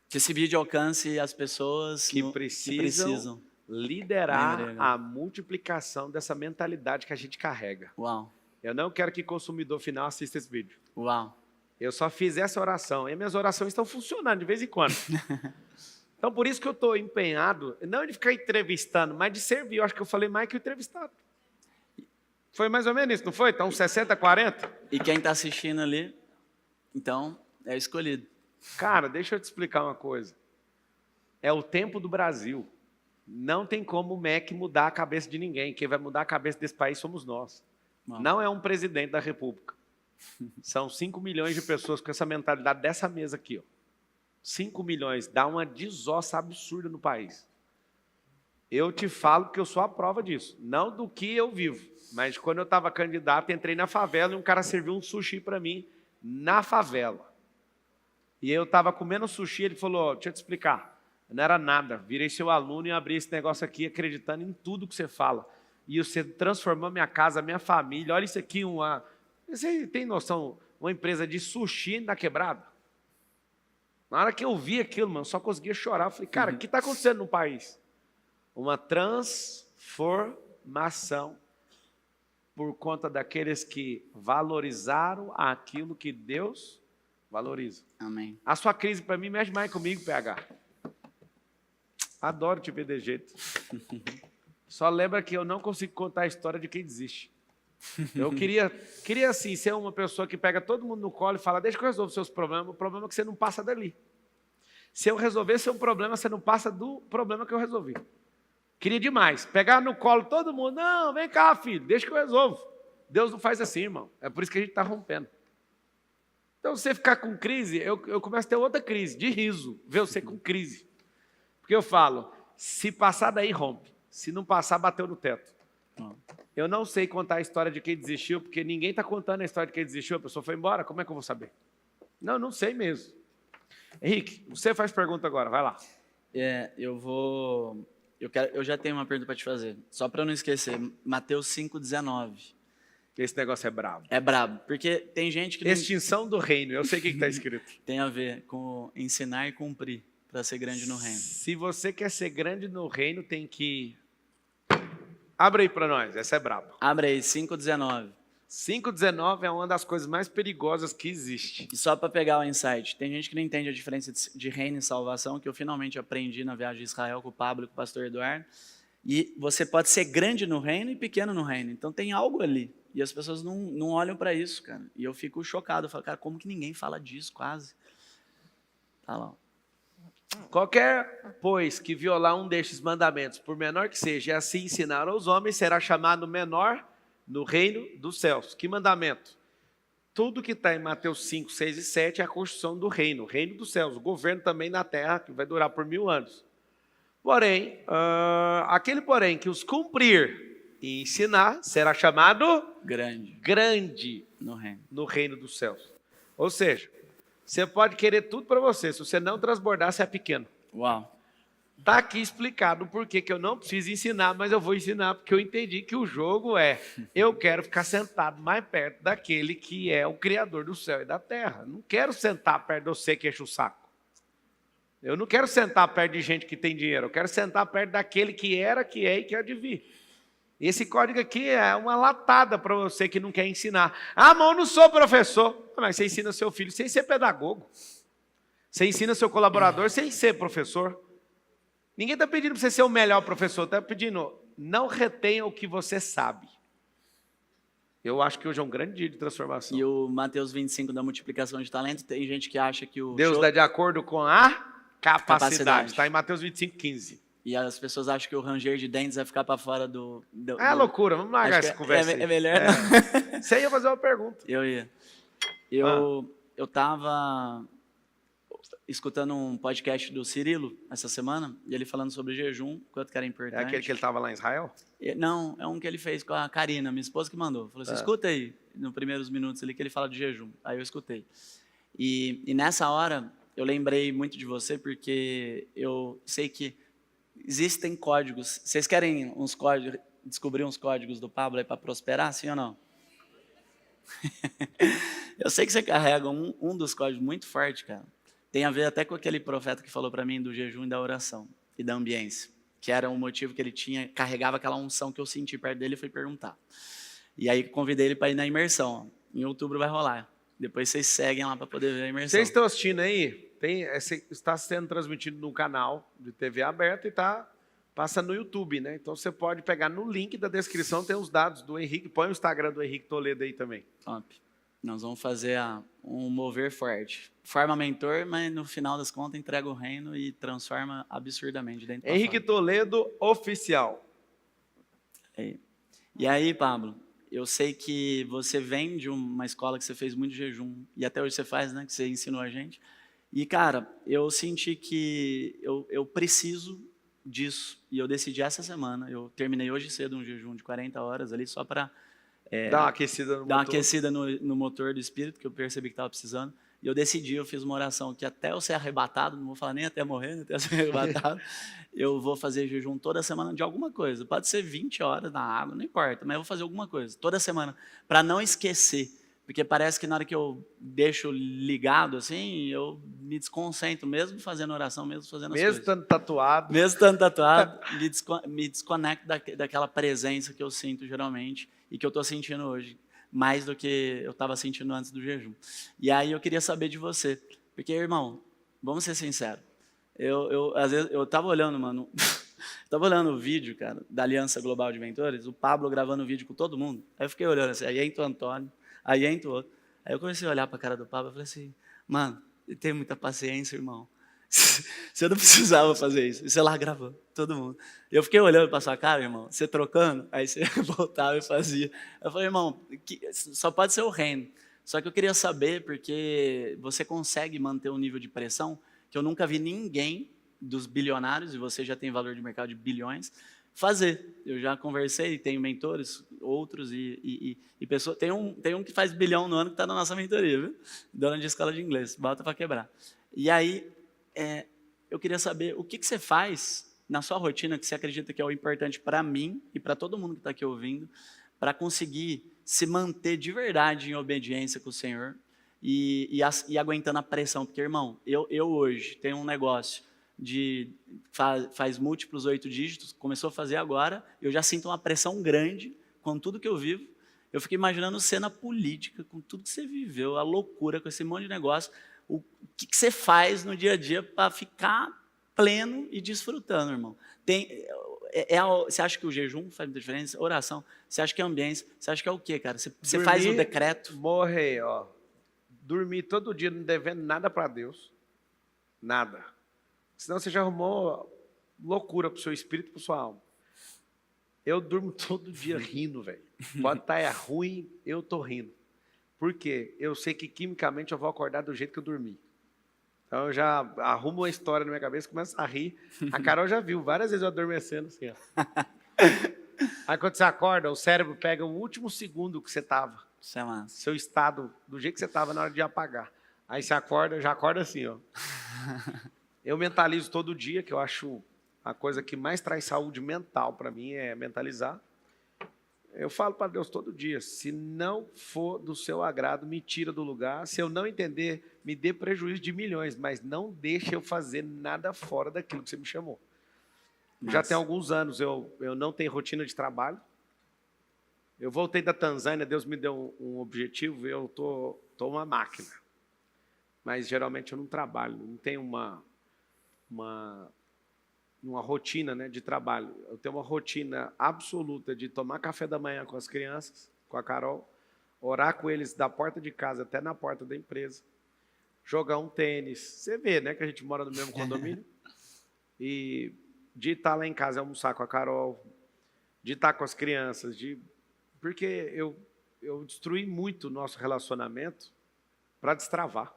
Que esse vídeo alcance as pessoas que precisam liderar Lembrei, né? a multiplicação dessa mentalidade que a gente carrega. Uau, Eu não quero que o consumidor final assista esse vídeo. uau. Eu só fiz essa oração. E minhas orações estão funcionando de vez em quando. Então, por isso que eu estou empenhado, não de ficar entrevistando, mas de servir. Eu acho que eu falei mais que o entrevistado. Foi mais ou menos isso, não foi? Então, 60, 40? E quem está assistindo ali, então, é escolhido. Cara, deixa eu te explicar uma coisa. É o tempo do Brasil. Não tem como o MEC mudar a cabeça de ninguém. Quem vai mudar a cabeça desse país somos nós. Uau. Não é um presidente da República. São 5 milhões de pessoas com essa mentalidade dessa mesa aqui. Ó. 5 milhões. Dá uma desossa absurda no país. Eu te falo que eu sou a prova disso. Não do que eu vivo. Mas quando eu estava candidato, entrei na favela e um cara serviu um sushi para mim na favela. E eu estava comendo sushi, ele falou, deixa eu te explicar. Não era nada, virei seu aluno e abri esse negócio aqui acreditando em tudo que você fala. E você transformou minha casa, minha família. Olha isso aqui, você tem noção, uma empresa de sushi na quebrada? Na hora que eu vi aquilo, mano, só conseguia chorar. Eu falei, cara, o que está acontecendo no país? Uma transformação por conta daqueles que valorizaram aquilo que Deus valoriza. Amém. A sua crise, para mim, mexe mais comigo, PH. Adoro te ver de jeito. Só lembra que eu não consigo contar a história de quem desiste. Eu queria assim, ser uma pessoa que pega todo mundo no colo e fala, deixa que eu resolvo seus problemas, o problema é que você não passa dali. Se eu resolver seu problema, você não passa do problema que eu resolvi. Queria demais, pegar no colo todo mundo, não, vem cá, filho, deixa que eu resolvo. Deus não faz assim, irmão. É por isso que a gente está rompendo. Então, se você ficar com crise, eu começo a ter outra crise, de riso, ver você com crise. Porque eu falo, se passar daí, rompe. Se não passar, bateu no teto. Eu não sei contar a história de quem desistiu, porque ninguém está contando a história de quem desistiu, a pessoa foi embora, como é que eu vou saber? Não sei mesmo. Henrique, você faz pergunta agora, vai lá. Eu já tenho uma pergunta para te fazer, só para eu não esquecer. Mateus 5,19. Esse negócio é brabo. É brabo, porque tem gente que... Extinção do reino, eu sei o que está escrito. Tem a ver com ensinar e cumprir, para ser grande no reino. Se você quer ser grande no reino, tem que... Abre aí para nós, essa é braba. Abre aí, 5,19. 5,19 é uma das coisas mais perigosas que existe. E só para pegar o insight, tem gente que não entende a diferença de reino e salvação, que eu finalmente aprendi na viagem de Israel com o Pablo e com o pastor Eduardo. E você pode ser grande no reino e pequeno no reino. Então tem algo ali. E as pessoas não olham para isso, cara. E eu fico chocado. Eu falo, cara, como que ninguém fala disso quase? Tá lá. Qualquer, pois, que violar um destes mandamentos, por menor que seja, e assim ensinar aos homens, será chamado menor no reino dos céus. Que mandamento? Tudo que está em Mateus 5, 6 e 7 é a construção do reino, o reino dos céus, o governo também na terra, que vai durar por 1000 anos. Porém, aquele porém que os cumprir e ensinar, será chamado grande no reino dos céus. Ou seja, você pode querer tudo para você, se você não transbordar, você é pequeno. Uau. Está aqui explicado por que eu não preciso ensinar, mas eu vou ensinar porque eu entendi que o jogo eu quero ficar sentado mais perto daquele que é o Criador do céu e da terra. Não quero sentar perto de você que enche o saco. Eu não quero sentar perto de gente que tem dinheiro, eu quero sentar perto daquele que era, que é e que há de vir. Esse código aqui é uma latada para você que não quer ensinar. Ah, mas eu não sou professor. Mas você ensina seu filho sem ser pedagogo. Você ensina seu colaborador sem ser professor. Ninguém está pedindo para você ser o melhor professor, está pedindo, não retenha o que você sabe. Eu acho que hoje é um grande dia de transformação. E o Mateus 25 da multiplicação de talentos, tem gente que acha que o Deus dá de acordo com a capacidade. Está em Mateus 25, 15. E as pessoas acham que o ranger de dentes vai ficar para fora do... É loucura, vamos largar essa conversa aí. É melhor não. Você ia fazer uma pergunta. Eu ia. Eu estava escutando um podcast do Cirilo essa semana, e ele falando sobre jejum, quanto que era importante. É aquele que ele estava lá em Israel? Não, é um que ele fez com a Karina, minha esposa que mandou. Falou assim, escuta aí, nos primeiros minutos ali que ele fala de jejum. Aí eu escutei. E nessa hora, eu lembrei muito de você, porque eu sei que existem códigos. Vocês querem uns códigos, descobrir uns códigos do Pablo aí para prosperar, sim ou não? Eu sei que você carrega um dos códigos muito forte, cara. Tem a ver até com aquele profeta que falou para mim do jejum e da oração e da ambiência, que era um motivo que ele tinha, carregava aquela unção que eu senti perto dele e fui perguntar. E aí convidei ele para ir na imersão. Ó. Em outubro vai rolar. Depois vocês seguem lá para poder ver a imersão. Vocês estão assistindo aí? Está sendo transmitido no canal de TV aberta e está passa no YouTube, né? Então você pode pegar no link da descrição, tem os dados do Henrique. Põe o Instagram do Henrique Toledo aí também. Top. Nós vamos fazer um mover forte. Forma mentor, mas no final das contas entrega o reino e transforma absurdamente dentro pra Henrique fora. Toledo Oficial. E aí, Pablo, eu sei que você vem de uma escola que você fez muito jejum, e até hoje você faz, né? Que você ensinou a gente. E, cara, eu senti que eu preciso disso. E eu decidi essa semana. Eu terminei hoje cedo um jejum de 40 horas ali, só para Dá uma aquecida no dar uma motor. aquecida no motor do espírito, que eu percebi que estava precisando. E eu decidi, eu fiz uma oração que até eu ser arrebatado, não vou falar nem até morrer, nem até eu ser arrebatado, eu vou fazer jejum toda semana de alguma coisa. Pode ser 20 horas na água, não importa, mas eu vou fazer alguma coisa, toda semana, para não esquecer. Porque parece que na hora que eu deixo ligado assim, eu me desconcentro, mesmo fazendo oração, mesmo fazendo as Mesmo coisas. estando tatuado. Mesmo estando tatuado, me desconecto daquela presença que eu sinto geralmente e que eu estou sentindo hoje, mais do que eu estava sentindo antes do jejum. E aí eu queria saber de você, porque, irmão, vamos ser sinceros, às vezes, eu estava olhando, mano, estava olhando o vídeo, cara, da Aliança Global de Mentores, o Pablo gravando o vídeo com todo mundo, aí eu fiquei olhando assim, aí entra o Antônio, aí entra o outro, aí eu comecei a olhar para a cara do Pablo e falei assim, mano, ele tem muita paciência, irmão. Você não precisava fazer isso. E você lá gravando, todo mundo. Eu fiquei olhando para sua cara, irmão, você trocando, aí você voltava e fazia. Eu falei, irmão, só pode ser o reino. Só que eu queria saber, porque você consegue manter um nível de pressão que eu nunca vi ninguém dos bilionários, e você já tem valor de mercado de bilhões, fazer. Eu já conversei, tenho mentores, outros, e pessoas. Tem um que faz bilhão no ano que está na nossa mentoria, viu? Dona de escola de inglês, bota para quebrar. E aí, eu queria saber o que você faz na sua rotina que você acredita que é o importante para mim e para todo mundo que está aqui ouvindo, para conseguir se manter de verdade em obediência com o Senhor e aguentando a pressão. Porque, irmão, eu hoje tenho um negócio de faz múltiplos 8 dígitos, começou a fazer agora, eu já sinto uma pressão grande com tudo que eu vivo. Eu fico imaginando cena política, com tudo que você viveu, a loucura com esse monte de negócio. O que você faz no dia a dia para ficar pleno e desfrutando, irmão? Você acha que o jejum faz muita diferença? Oração? Você acha que é ambiência? Você acha que é o quê, cara? Você faz um decreto? Morrer, ó. Dormir todo dia não devendo nada para Deus. Nada. Senão você já arrumou loucura pro seu espírito e pro sua alma. Eu durmo todo dia rindo, velho. Pode estar ruim, eu tô rindo. Por quê? Eu sei que quimicamente eu vou acordar do jeito que eu dormi. Então eu já arrumo uma história na minha cabeça, começo a rir. A Carol já viu várias vezes eu adormecendo assim, ó. Aí quando você acorda, o cérebro pega o último segundo que você estava. Isso é massa. Seu estado, do jeito que você estava na hora de apagar. Aí você acorda, já acorda assim, ó. Eu mentalizo todo dia, que eu acho a coisa que mais traz saúde mental para mim é mentalizar. Eu falo para Deus todo dia, se não for do seu agrado, me tira do lugar. Se eu não entender, me dê prejuízo de milhões, mas não deixe eu fazer nada fora daquilo que você me chamou. Nossa. Já tem alguns anos, eu não tenho rotina de trabalho. Eu voltei da Tanzânia, Deus me deu um objetivo, eu tô uma máquina. Mas geralmente eu não trabalho, não tenho uma rotina, né, de trabalho. Eu tenho uma rotina absoluta de tomar café da manhã com as crianças, com a Carol, orar com eles da porta de casa até na porta da empresa, jogar um tênis. Você vê, né, que a gente mora no mesmo condomínio. E de estar lá em casa almoçar com a Carol, de estar com as crianças, porque eu destruí muito o nosso relacionamento para destravar.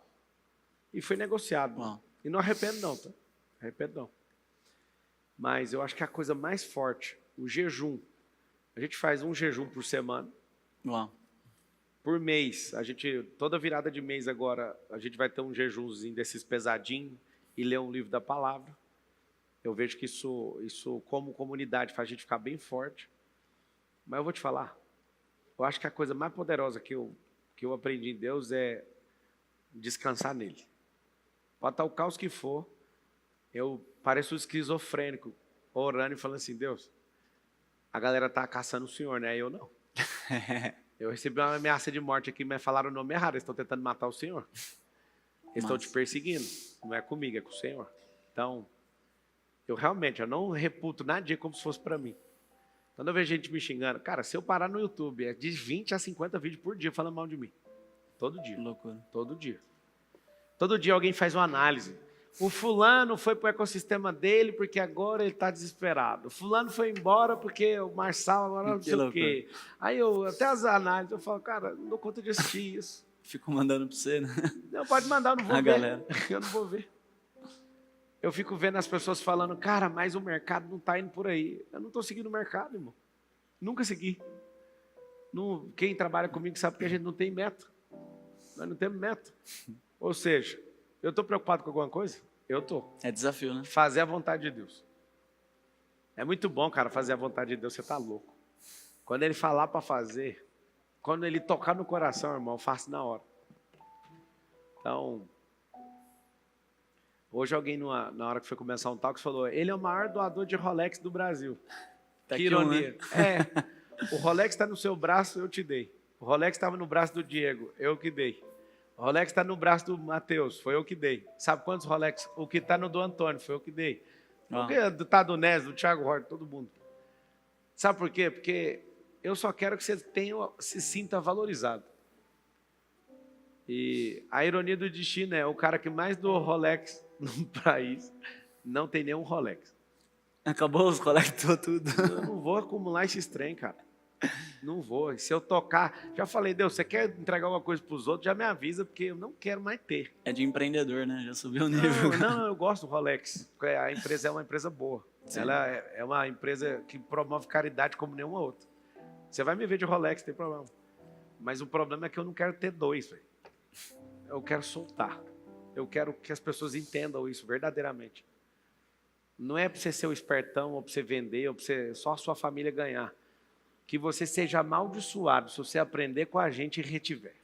E foi negociado. Uau. E não arrependo não, tá? Arrependo não. Mas eu acho que a coisa mais forte, o jejum. A gente faz um jejum por semana. Uau. Por mês, toda virada de mês agora, a gente vai ter um jejumzinho desses pesadinhos e ler um livro da palavra. Eu vejo que isso como comunidade, faz a gente ficar bem forte. Mas eu vou te falar, eu acho que a coisa mais poderosa que eu aprendi em Deus é descansar nele. Pode estar o caos que for, eu pareço um esquizofrênico, orando e falando assim, Deus, a galera está caçando o Senhor, né? Eu não. Eu recebi uma ameaça de morte aqui, mas falaram o nome errado, eles estão tentando matar o Senhor. Eles estão te perseguindo, não é comigo, é com o Senhor. Então, Eu realmente, eu não reputo nada como se fosse para mim. Quando eu vejo gente me xingando, cara, se eu parar no YouTube, é de 20 a 50 vídeos por dia falando mal de mim. Todo dia. Que loucura. Todo dia. Todo dia alguém faz uma análise. O fulano foi para o ecossistema dele porque agora ele está desesperado. O fulano foi embora porque o Marçal agora não sei o quê. Aí até as análises, eu falo, cara, não dou conta de assistir isso. Fico mandando para você, né? Não, pode mandar, eu não vou A ver. galera. Eu não vou ver. Eu fico vendo as pessoas falando, cara, mas o mercado não está indo por aí. Eu não estou seguindo o mercado, irmão. Nunca segui. Quem trabalha comigo sabe que a gente não tem meta. Nós não temos meta. Ou seja, eu estou preocupado com alguma coisa? Eu estou. É desafio, né? Fazer a vontade de Deus. É muito bom, cara, fazer a vontade de Deus. Você está louco. Quando ele falar para fazer, quando ele tocar no coração, irmão, eu faço na hora. Então, hoje alguém, na hora que foi começar um talk, falou, ele é o maior doador de Rolex do Brasil. Tá Que aqui um, ironia. né? O Rolex está no seu braço, eu te dei. O Rolex estava no braço do Diego, eu que dei. O Rolex está no braço do Matheus, foi eu que dei. Sabe quantos Rolex? O que está no do Antônio, foi eu que dei. O que está do Nes, do Thiago Horta, todo mundo. Sabe por quê? Porque eu só quero que você se sinta valorizado. E a ironia do destino é o cara que mais doou Rolex no país não tem nenhum Rolex. Acabou os coletos tudo. Eu não vou acumular esses trem, cara. Não vou. Se eu tocar... Já falei, Deus, você quer entregar alguma coisa para os outros? Já me avisa, porque eu não quero mais ter. É de empreendedor, né? Já subiu o nível. Não, eu gosto do Rolex. A empresa é uma empresa boa. Sim. Ela é uma empresa que promove caridade como nenhuma outra. Você vai me ver de Rolex, não tem problema. Mas o problema é que eu não quero ter dois, velho. Eu quero soltar. Eu quero que as pessoas entendam isso verdadeiramente. Não é para você ser o espertão, ou para você vender, ou para só a sua família ganhar. Que você seja amaldiçoado se você aprender com a gente e retiver.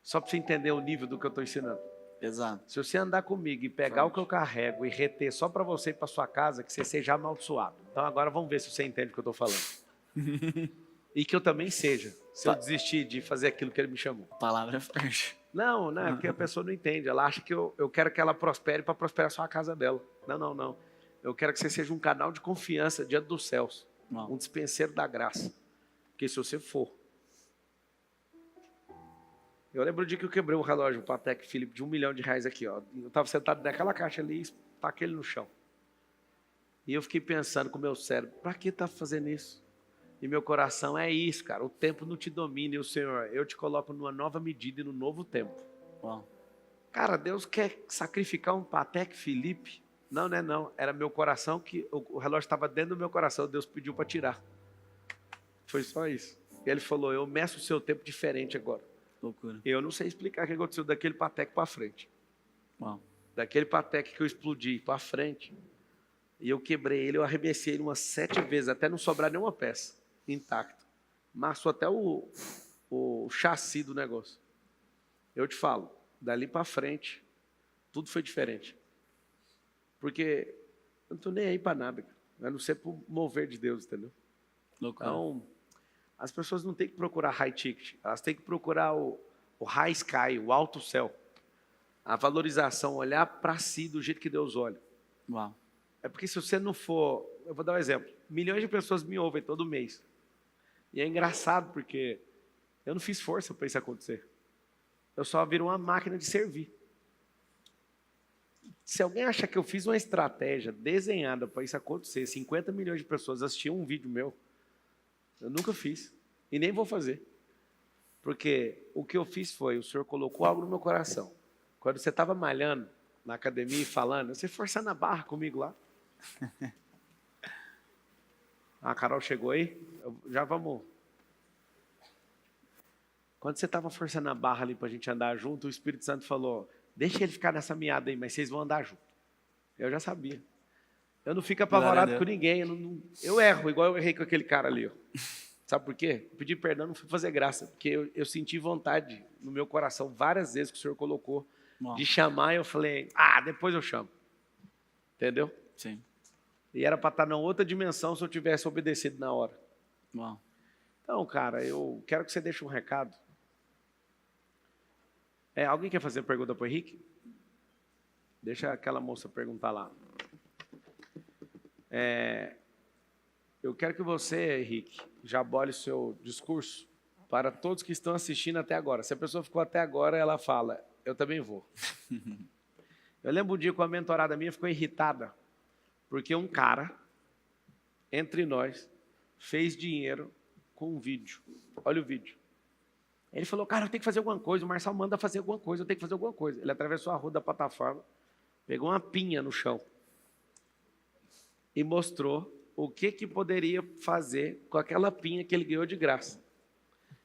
Só para você entender o nível do que eu estou ensinando. Exato. Se você andar comigo e pegar o que eu carrego e reter só para você e para sua casa, que você seja amaldiçoado. Então agora vamos ver se você entende o que eu estou falando. E que eu também seja, se eu desistir de fazer aquilo que ele me chamou. A palavra é forte. Não, é porque a pessoa não entende. Ela acha que eu quero que ela prospere para prosperar só a casa dela. Não. Eu quero que você seja um canal de confiança diante dos céus. Um dispenseiro da graça. Porque se você for... Eu lembro o dia que eu quebrei um relógio, um Patek Philippe de R$1 milhão aqui. Ó. Eu estava sentado naquela caixa ali e taquei ele no chão. E eu fiquei pensando com o meu cérebro, para que tá fazendo isso? E meu coração é isso, cara. O tempo não te domina, e o Senhor, eu te coloco numa nova medida e no novo tempo. Uau. Cara, Deus quer sacrificar um Patek Philippe? Não, não é não. Era meu coração que o relógio estava dentro do meu coração. Deus pediu para tirar. Foi só isso. E ele falou, eu meço o seu tempo diferente agora. Loucura. Eu não sei explicar o que aconteceu daquele Patek para frente. Uau. Daquele Patek que eu explodi para frente. E eu quebrei ele, eu arremessei ele umas 7 vezes, até não sobrar nenhuma peça intacta. Amassou até o chassi do negócio. Eu te falo, dali para frente, tudo foi diferente. Porque eu não estou nem aí para nada, cara. A não ser por mover de Deus, entendeu? Loucura. Então, as pessoas não têm que procurar high ticket, elas têm que procurar o high sky, o alto céu. A valorização, olhar para si do jeito que Deus olha. Uau. É porque se você não for... Eu vou dar um exemplo. Milhões de pessoas me ouvem todo mês. E é engraçado porque eu não fiz força para isso acontecer. Eu só viro uma máquina de servir. Se alguém achar que eu fiz uma estratégia desenhada para isso acontecer, 50 milhões de pessoas assistiam um vídeo meu, eu nunca fiz. E nem vou fazer. Porque o que eu fiz foi, o Senhor colocou algo no meu coração. Quando você estava malhando na academia e falando, você forçando a barra comigo lá. A Carol chegou aí? Já vamos. Quando você estava forçando a barra ali para a gente andar junto, o Espírito Santo falou, deixa ele ficar nessa meada aí, mas vocês vão andar junto. Eu já sabia. Eu não fico apavorado com ninguém. Eu erro, igual eu errei com aquele cara ali. Ó. Sabe por quê? Eu pedi perdão, não fui fazer graça, porque eu senti vontade no meu coração várias vezes que o Senhor colocou de chamar, e eu falei, depois eu chamo. Entendeu? Sim. E era para estar em outra dimensão se eu tivesse obedecido na hora. Uau. Então, cara, eu quero que você deixe um recado. Alguém quer fazer pergunta para o Henrique? Deixa aquela moça perguntar lá. Eu quero que você, Henrique, já bole o seu discurso para todos que estão assistindo até agora. Se a pessoa ficou até agora, ela fala, eu também vou. Eu lembro um dia que uma mentorada minha ficou irritada, porque um cara, entre nós, fez dinheiro com um vídeo. Olha o vídeo. Ele falou, cara, eu tenho que fazer alguma coisa, o Marçal manda fazer alguma coisa, eu tenho que fazer alguma coisa. Ele atravessou a rua da plataforma, pegou uma pinha no chão e mostrou o que poderia fazer com aquela pinha que ele ganhou de graça.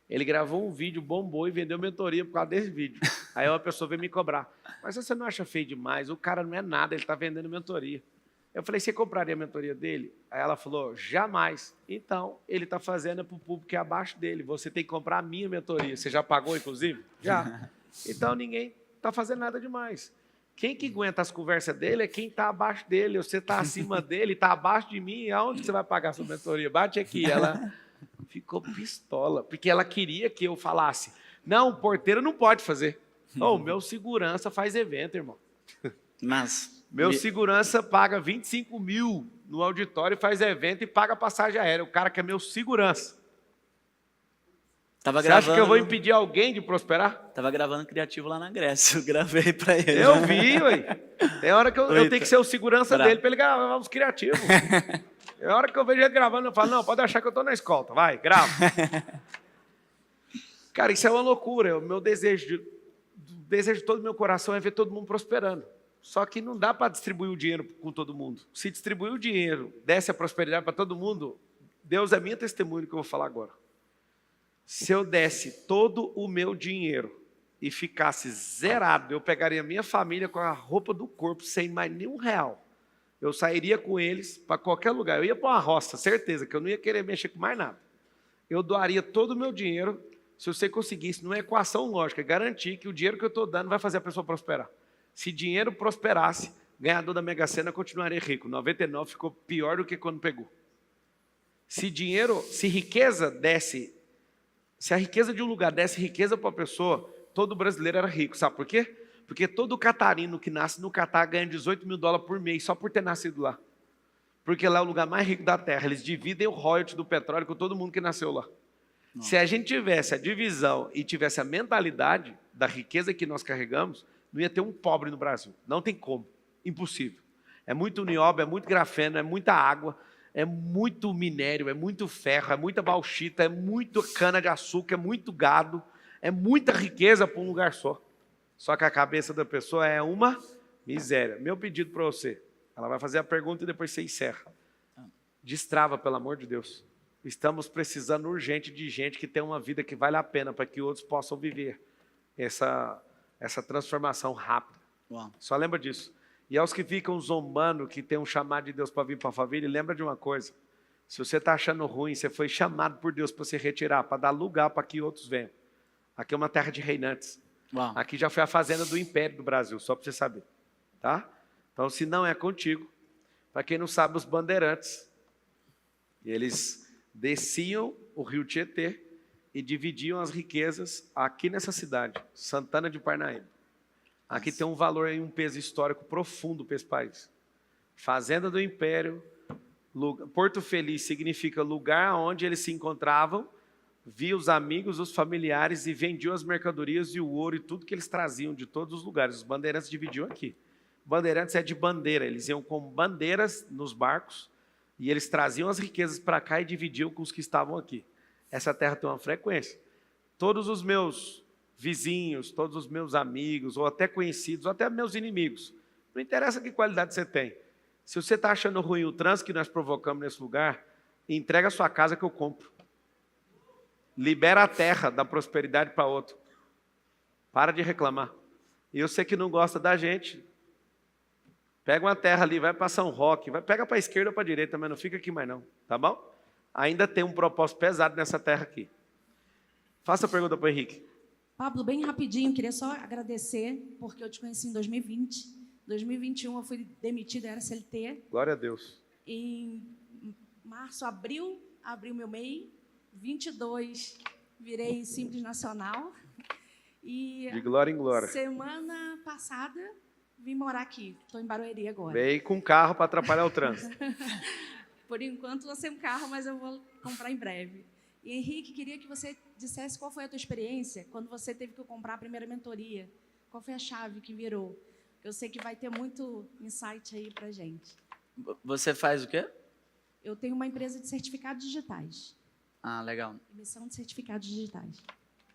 Ele gravou um vídeo, bombou e vendeu mentoria por causa desse vídeo. Aí uma pessoa veio me cobrar. Mas você não acha feio demais? O cara não é nada, ele está vendendo mentoria. Eu falei, você compraria a mentoria dele? Aí ela falou, jamais. Então, ele está fazendo para o público que é abaixo dele. Você tem que comprar a minha mentoria. Você já pagou, inclusive? Já. Então, ninguém está fazendo nada demais. Quem que aguenta as conversas dele é quem está abaixo dele. Você está acima dele, está abaixo de mim. Aonde você vai pagar a sua mentoria? Bate aqui. Ela ficou pistola, porque ela queria que eu falasse, não, o porteiro não pode fazer. Oh, meu segurança faz evento, irmão. Mas... Meu segurança paga 25 mil no auditório e faz evento e paga passagem aérea. O cara que é meu segurança. Você acha que eu vou impedir alguém de prosperar? Tava gravando criativo lá na Grécia. Eu gravei para ele. Eu vi, ué. Tem hora que eu tenho que ser o segurança dele para ele gravar os criativos. Tem hora que eu vejo ele gravando, eu falo, não, pode achar que eu estou na escolta. Vai, grava. Cara, isso é uma loucura. O meu desejo de todo o meu coração é ver todo mundo prosperando. Só que não dá para distribuir o dinheiro com todo mundo. Se distribuir o dinheiro, desse a prosperidade para todo mundo, Deus é minha testemunha que eu vou falar agora. Se eu desse todo o meu dinheiro e ficasse zerado, eu pegaria a minha família com a roupa do corpo, sem mais nenhum real. Eu sairia com eles para qualquer lugar. Eu ia para uma roça, certeza, que eu não ia querer mexer com mais nada. Eu doaria todo o meu dinheiro, se você conseguisse, numa equação lógica, garantir que o dinheiro que eu estou dando vai fazer a pessoa prosperar. Se dinheiro prosperasse, ganhador da Mega Sena continuaria rico. 99 ficou pior do que quando pegou. Se riqueza desse, se a riqueza de um lugar desse riqueza para a pessoa, todo brasileiro era rico. Sabe por quê? Porque todo catarino que nasce no Catar ganha 18 mil dólares por mês, só por ter nascido lá. Porque lá é o lugar mais rico da terra. Eles dividem o royalty do petróleo com todo mundo que nasceu lá. Nossa. Se a gente tivesse a divisão e tivesse a mentalidade da riqueza que nós carregamos, não ia ter um pobre no Brasil. Não tem como. Impossível. É muito nióbio, é muito grafeno, é muita água, é muito minério, é muito ferro, é muita bauxita, é muito cana-de-açúcar, é muito gado, é muita riqueza para um lugar só. Só que a cabeça da pessoa é uma miséria. Meu pedido para você, ela vai fazer a pergunta e depois você encerra. Destrava, pelo amor de Deus. Estamos precisando urgente de gente que tem uma vida que vale a pena para que outros possam viver essa transformação rápida. Uau. Só lembra disso. E aos que ficam zombando, que tem um chamado de Deus para vir para a família, lembra de uma coisa. Se você está achando ruim, você foi chamado por Deus para se retirar, para dar lugar para que outros venham. Aqui é uma terra de reinantes. Uau. Aqui já foi a fazenda do Império do Brasil, só para você saber. Tá? Então, se não é contigo, para quem não sabe, os bandeirantes, eles desciam o rio Tietê e dividiam as riquezas aqui nessa cidade, Santana de Parnaíba. Aqui tem um valor e um peso histórico profundo para esse país. Fazenda do Império, Porto Feliz significa lugar onde eles se encontravam, via os amigos, os familiares e vendiam as mercadorias e o ouro e tudo que eles traziam de todos os lugares. Os bandeirantes dividiam aqui. Bandeirantes é de bandeira, eles iam com bandeiras nos barcos e eles traziam as riquezas para cá e dividiam com os que estavam aqui. Essa terra tem uma frequência. Todos os meus vizinhos, todos os meus amigos, ou até conhecidos, ou até meus inimigos, não interessa que qualidade você tem. Se você está achando ruim o trânsito que nós provocamos nesse lugar, entrega a sua casa que eu compro. Libera a terra da prosperidade para outro. Para de reclamar. E eu sei que não gosta da gente. Pega uma terra ali, vai para São Roque, pega para a esquerda ou para a direita, mas não fica aqui mais não, tá bom? Ainda tem um propósito pesado nessa terra aqui. Faça a pergunta para o Henrique. Pablo, bem rapidinho, queria só agradecer, porque eu te conheci em 2020. Em 2021 eu fui demitida, era CLT. Glória a Deus. Em março, abril meu MEI. 22, virei Simples Nacional. E de glória em glória. Semana passada, Vim morar aqui. Estou em Barueri agora. Veio com carro para atrapalhar o trânsito. Por enquanto, estou sem carro, mas eu vou comprar em breve. E, Henrique, queria que você dissesse qual foi a tua experiência quando você teve que comprar a primeira mentoria. Qual foi a chave que virou? Eu sei que vai ter muito insight aí para gente. Você faz o quê? Eu tenho uma empresa de certificados digitais. Ah, legal. Emissão de certificados digitais.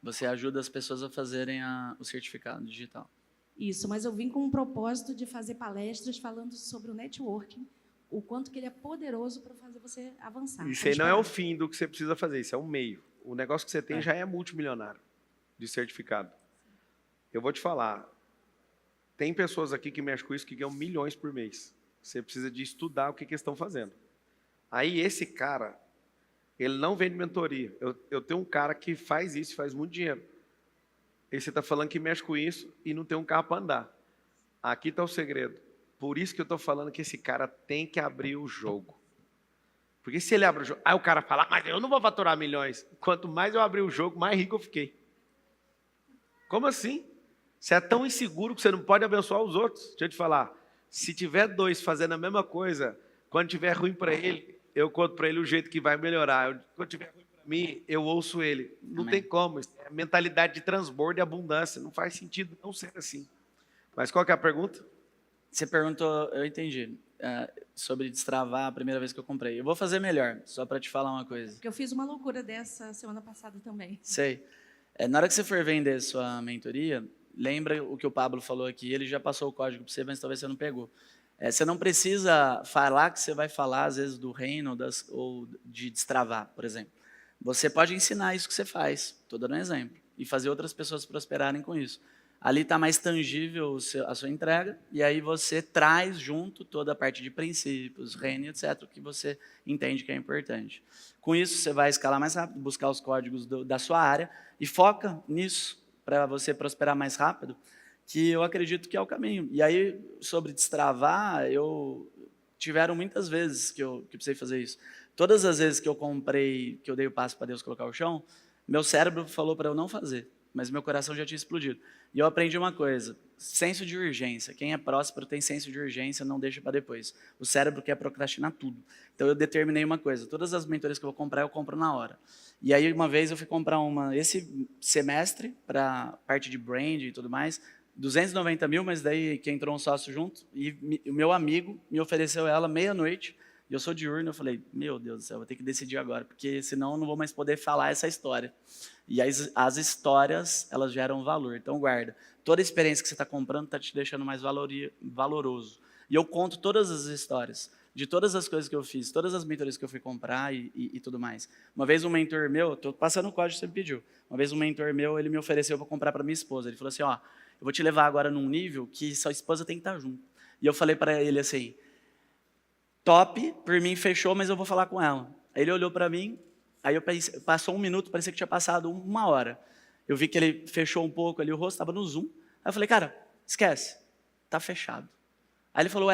Você ajuda as pessoas a fazerem o certificado digital. Isso, mas eu vim com um propósito de fazer palestras falando sobre o networking, o quanto que ele é poderoso para fazer você avançar. Isso aí não é o fim do que você precisa fazer, isso é um meio. O negócio que você tem já é multimilionário de certificado. Eu vou te falar, tem pessoas aqui que mexem com isso que ganham milhões por mês. Você precisa de estudar o que eles estão fazendo. Aí esse cara, ele não vende mentoria. Eu tenho um cara que faz isso, faz muito dinheiro. E você está falando que mexe com isso e não tem um carro para andar. Aqui está o segredo. Por isso que eu estou falando que esse cara tem que abrir o jogo. Porque se ele abre o jogo, aí o cara fala, mas eu não vou faturar milhões. Quanto mais eu abrir o jogo, mais rico eu fiquei. Como assim? Você é tão inseguro que você não pode abençoar os outros. Deixa eu te falar. Se tiver dois fazendo a mesma coisa, quando tiver ruim para ele, eu conto para ele o jeito que vai melhorar. Quando tiver ruim para mim, eu ouço ele. Não tem como. Isso é mentalidade de transbordo e abundância. Não faz sentido não ser assim. Mas qual que é a pergunta? Você perguntou, eu entendi, sobre destravar a primeira vez que eu comprei. Eu vou fazer melhor, só para te falar uma coisa. Porque eu fiz uma loucura dessa semana passada também. Sei. Na hora que você for vender sua mentoria, lembra o que o Pablo falou aqui, ele já passou o código para você, mas talvez você não pegou. Você não precisa falar que você vai falar, às vezes, do reino ou de destravar, por exemplo. Você pode ensinar isso que você faz, estou dando um exemplo, e fazer outras pessoas prosperarem com isso. Ali está mais tangível a sua entrega, e aí você traz junto toda a parte de princípios, reino, etc., que você entende que é importante. Com isso, você vai escalar mais rápido, buscar os códigos da sua área, e foca nisso para você prosperar mais rápido, que eu acredito que é o caminho. E aí, sobre destravar, tiveram muitas vezes que eu precisei fazer isso. Todas as vezes que eu comprei, que eu dei o passo para Deus colocar o chão, meu cérebro falou para eu não fazer, mas meu coração já tinha explodido. E eu aprendi uma coisa, senso de urgência. Quem é próspero tem senso de urgência, não deixa para depois. O cérebro quer procrastinar tudo. Então eu determinei uma coisa, todas as mentorias que eu vou comprar, eu compro na hora. E aí uma vez eu fui comprar uma, esse semestre, para parte de brand e tudo mais, 290 mil, mas daí que entrou um sócio junto, e o meu amigo me ofereceu ela meia-noite, e eu sou diurno, eu falei, meu Deus do céu, vou ter que decidir agora, porque senão eu não vou mais poder falar essa história. E as histórias, elas geram valor, então guarda. Toda experiência que você está comprando está te deixando mais valoroso. E eu conto todas as histórias, de todas as coisas que eu fiz, todas as mentorias que eu fui comprar e tudo mais. Uma vez um mentor meu, estou passando o código que você me pediu, uma vez um mentor meu, ele me ofereceu para comprar para minha esposa, ele falou assim, ó, eu vou te levar agora num nível que sua esposa tem que estar junto. E eu falei para ele assim, top, por mim fechou, mas eu vou falar com ela. Aí ele olhou para mim, aí passou 1 minuto, parecia que tinha passado 1 hora. Eu vi que ele fechou um pouco ali o rosto, estava no Zoom. Aí eu falei, cara, esquece, tá fechado. Aí ele falou,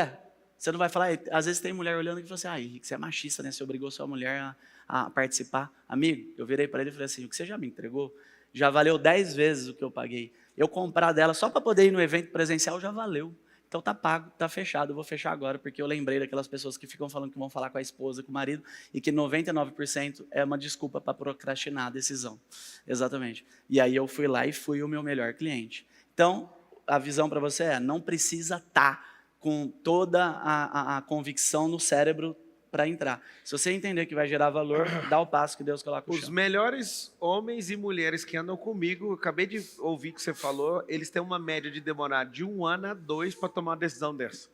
você não vai falar? Às vezes tem mulher olhando e fala assim, Henrique, você é machista, né? Você obrigou sua mulher a participar. Amigo, eu virei para ele e falei assim, o que você já me entregou? Já valeu 10 vezes o que eu paguei. Eu comprar dela só para poder ir no evento presencial já valeu. Então tá pago, tá fechado, eu vou fechar agora, porque eu lembrei daquelas pessoas que ficam falando que vão falar com a esposa, com o marido, e que 99% é uma desculpa para procrastinar a decisão. Exatamente. E aí eu fui lá e fui o meu melhor cliente. Então, a visão para você não precisa estar com toda a convicção no cérebro para entrar. Se você entender que vai gerar valor, dá o passo que Deus coloca no chão. Os melhores homens e mulheres que andam comigo, eu acabei de ouvir o que você falou, eles têm uma média de demorar de 1 ano a 2 para tomar uma decisão dessa.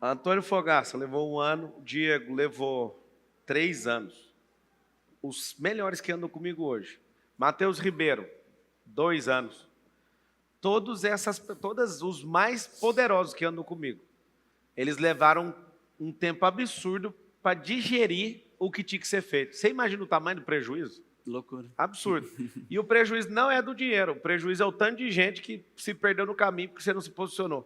Antônio Fogaça levou 1 ano, Diego levou 3 anos. Os melhores que andam comigo hoje. Matheus Ribeiro, 2 anos. Todos os mais poderosos que andam comigo, eles levaram um tempo absurdo para digerir o que tinha que ser feito. Você imagina o tamanho do prejuízo? Loucura. Absurdo. E o prejuízo não é do dinheiro, o prejuízo é o tanto de gente que se perdeu no caminho porque você não se posicionou.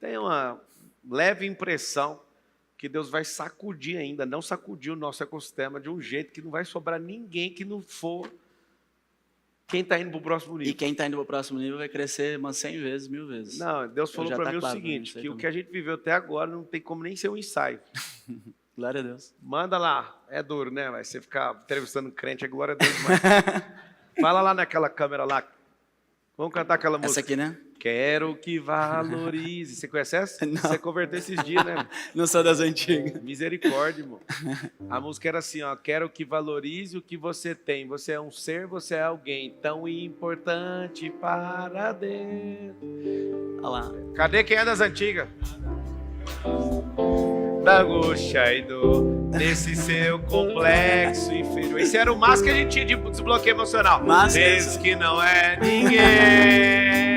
Tenho uma leve impressão que Deus vai sacudir ainda, não sacudir o nosso ecossistema de um jeito que não vai sobrar ninguém que não for Quem está indo para o próximo nível? E quem está indo para o próximo nível vai crescer umas 100 vezes, 1000 vezes. Não, Deus falou Já para tá mim claro, o seguinte, né? que o que a gente viveu até agora não tem como nem ser um ensaio. Glória a Deus. Manda lá, é duro, né? Vai você ficar entrevistando crente, é glória a Deus demais. Fala lá naquela câmera lá. Vamos cantar aquela música. Essa aqui, né? Quero que valorize. Você conhece essa? Não. Você converteu esses dias, né? Não sou das antigas. Misericórdia, irmão. A música era assim, ó. Quero que valorize o que você tem. Você é um ser, você é alguém tão importante para Deus. Olha lá. Cadê quem é das antigas? Da angústia e dor desse seu complexo inferior. Esse era o máximo que a gente tinha de desbloqueio emocional. Vezes que não é ninguém.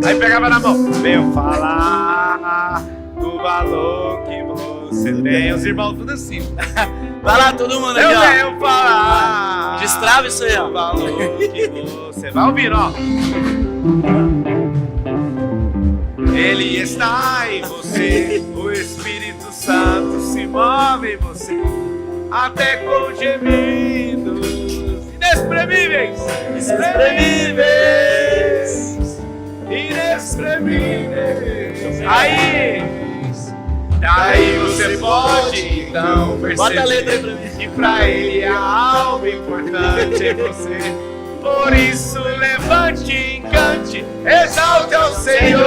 Aí pegava na mão. Venho falar do valor que você tem. Os irmãos tudo assim. Vai lá, todo mundo Eu aqui, ó. venho falar. Destrava isso aí, ó. Do valor que você vai ouvir, ó. Ele está em você, o Espírito Santo se move em você, até com gemidos inexprimíveis, inexprimíveis. Aí, daí você pode então Bota a letra aí pra perceber mim. que pra ele há algo importante em você. Por isso levante e cante, exalte ao Senhor.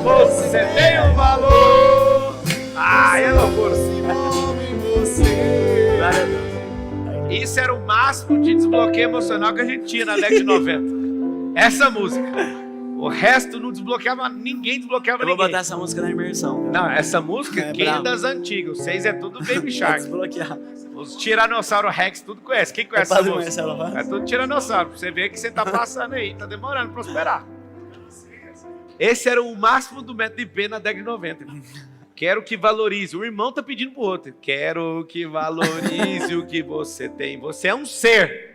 Você tem um valor. Ai, é loucura. Se move em você. Isso era o máximo de desbloqueio emocional que a gente tinha na década de 90. Essa música. O resto não desbloqueava, ninguém desbloqueava Eu vou ninguém. botar essa música na imersão. Não, essa música, É quem é brabo. das antigas? Vocês é tudo Baby Vou Shark. desbloquear. Os Tiranossauro Rex, tudo conhece. Quem É conhece essa Padre música? Marcelo Rossi? É tudo Tiranossauro. Pra você ver que você tá passando aí, tá demorando pra prosperar. Esse era o máximo do método IP na década de 90. Quero que valorize. O irmão tá pedindo pro outro. Quero que valorize o que você tem. Você é um ser.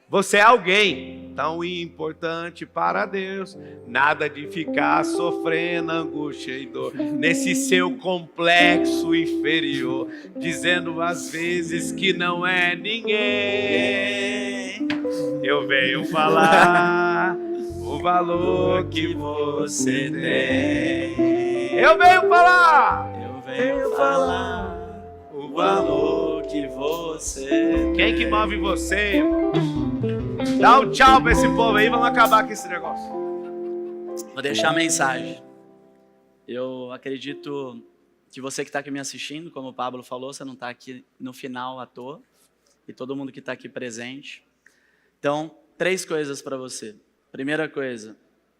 Você é alguém tão importante para Deus. Nada de ficar sofrendo angústia e dor nesse seu complexo inferior, dizendo às vezes que não é ninguém. Eu venho falar o valor que você tem. Eu venho falar. Eu venho falar o valor que você tem. Quem que move você, irmão? Dá um tchau pra esse povo aí, vamos acabar com esse negócio. Vou deixar a mensagem. Eu acredito que você que está aqui me assistindo, como o Pablo falou, você não está aqui no final à toa. E todo mundo que está aqui presente. Então, 3 coisas para você. Primeira coisa,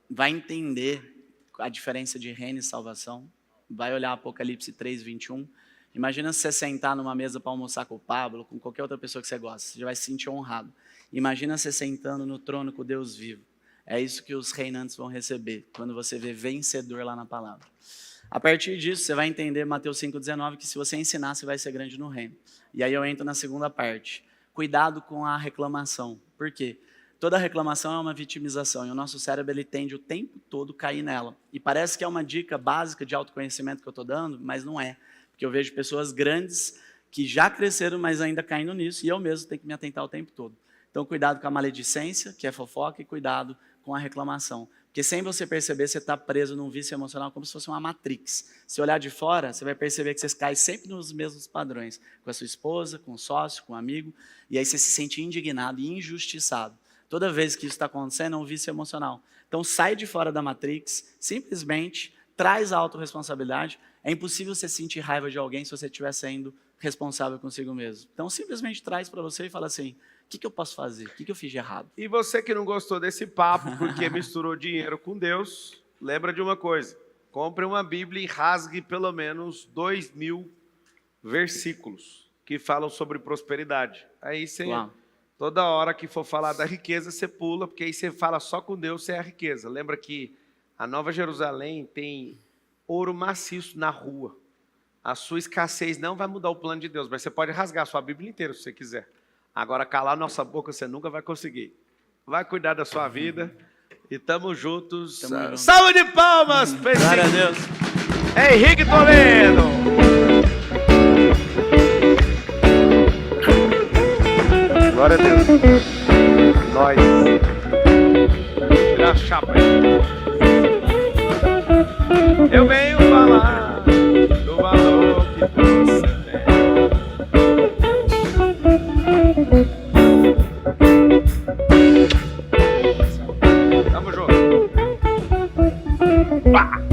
vai entender a diferença de reino e salvação. Vai olhar Apocalipse 3:21. Imagina se você sentar numa mesa para almoçar com o Pablo, com qualquer outra pessoa que você gosta. Você já vai se sentir honrado. Imagina você sentando no trono com Deus vivo. É isso que os reinantes vão receber, quando você vê vencedor lá na palavra. A partir disso, você vai entender Mateus 5,19, que se você ensinar, você vai ser grande no reino. E aí eu entro na segunda parte. Cuidado com a reclamação. Por quê? Toda reclamação é uma vitimização, e o nosso cérebro ele tende o tempo todo cair nela. E parece que é uma dica básica de autoconhecimento que eu estou dando, mas não é. Porque eu vejo pessoas grandes que já cresceram, mas ainda caindo nisso, e eu mesmo tenho que me atentar o tempo todo. Então, cuidado com a maledicência, que é fofoca, e cuidado com a reclamação. Porque sem você perceber, você está preso num vício emocional como se fosse uma matrix. Se olhar de fora, você vai perceber que você cai sempre nos mesmos padrões. Com a sua esposa, com o sócio, com o amigo. E aí você se sente indignado e injustiçado. Toda vez que isso está acontecendo, é um vício emocional. Então, sai de fora da matrix, simplesmente traz a autorresponsabilidade. É impossível você sentir raiva de alguém se você estiver sendo responsável consigo mesmo. Então, simplesmente traz para você e fala assim, o que eu posso fazer? O que eu fiz de errado? E você que não gostou desse papo porque misturou dinheiro com Deus, lembra de uma coisa. Compre uma Bíblia e rasgue pelo menos 2.000 versículos que falam sobre prosperidade. Aí você, toda hora que for falar da riqueza, você pula, porque aí você fala só com Deus, você é a riqueza. Lembra que a Nova Jerusalém tem ouro maciço na rua. A sua escassez não vai mudar o plano de Deus, mas você pode rasgar a sua Bíblia inteira se você quiser. Agora, calar nossa boca você nunca vai conseguir. Vai cuidar da sua vida e tamo juntos. Salve de palmas! Glória a Deus! Henrique Toledo! Glória a Deus! nóis. Tira a chapa aí. Eu venho falar do valor que você tem. Tamo junto. Pá!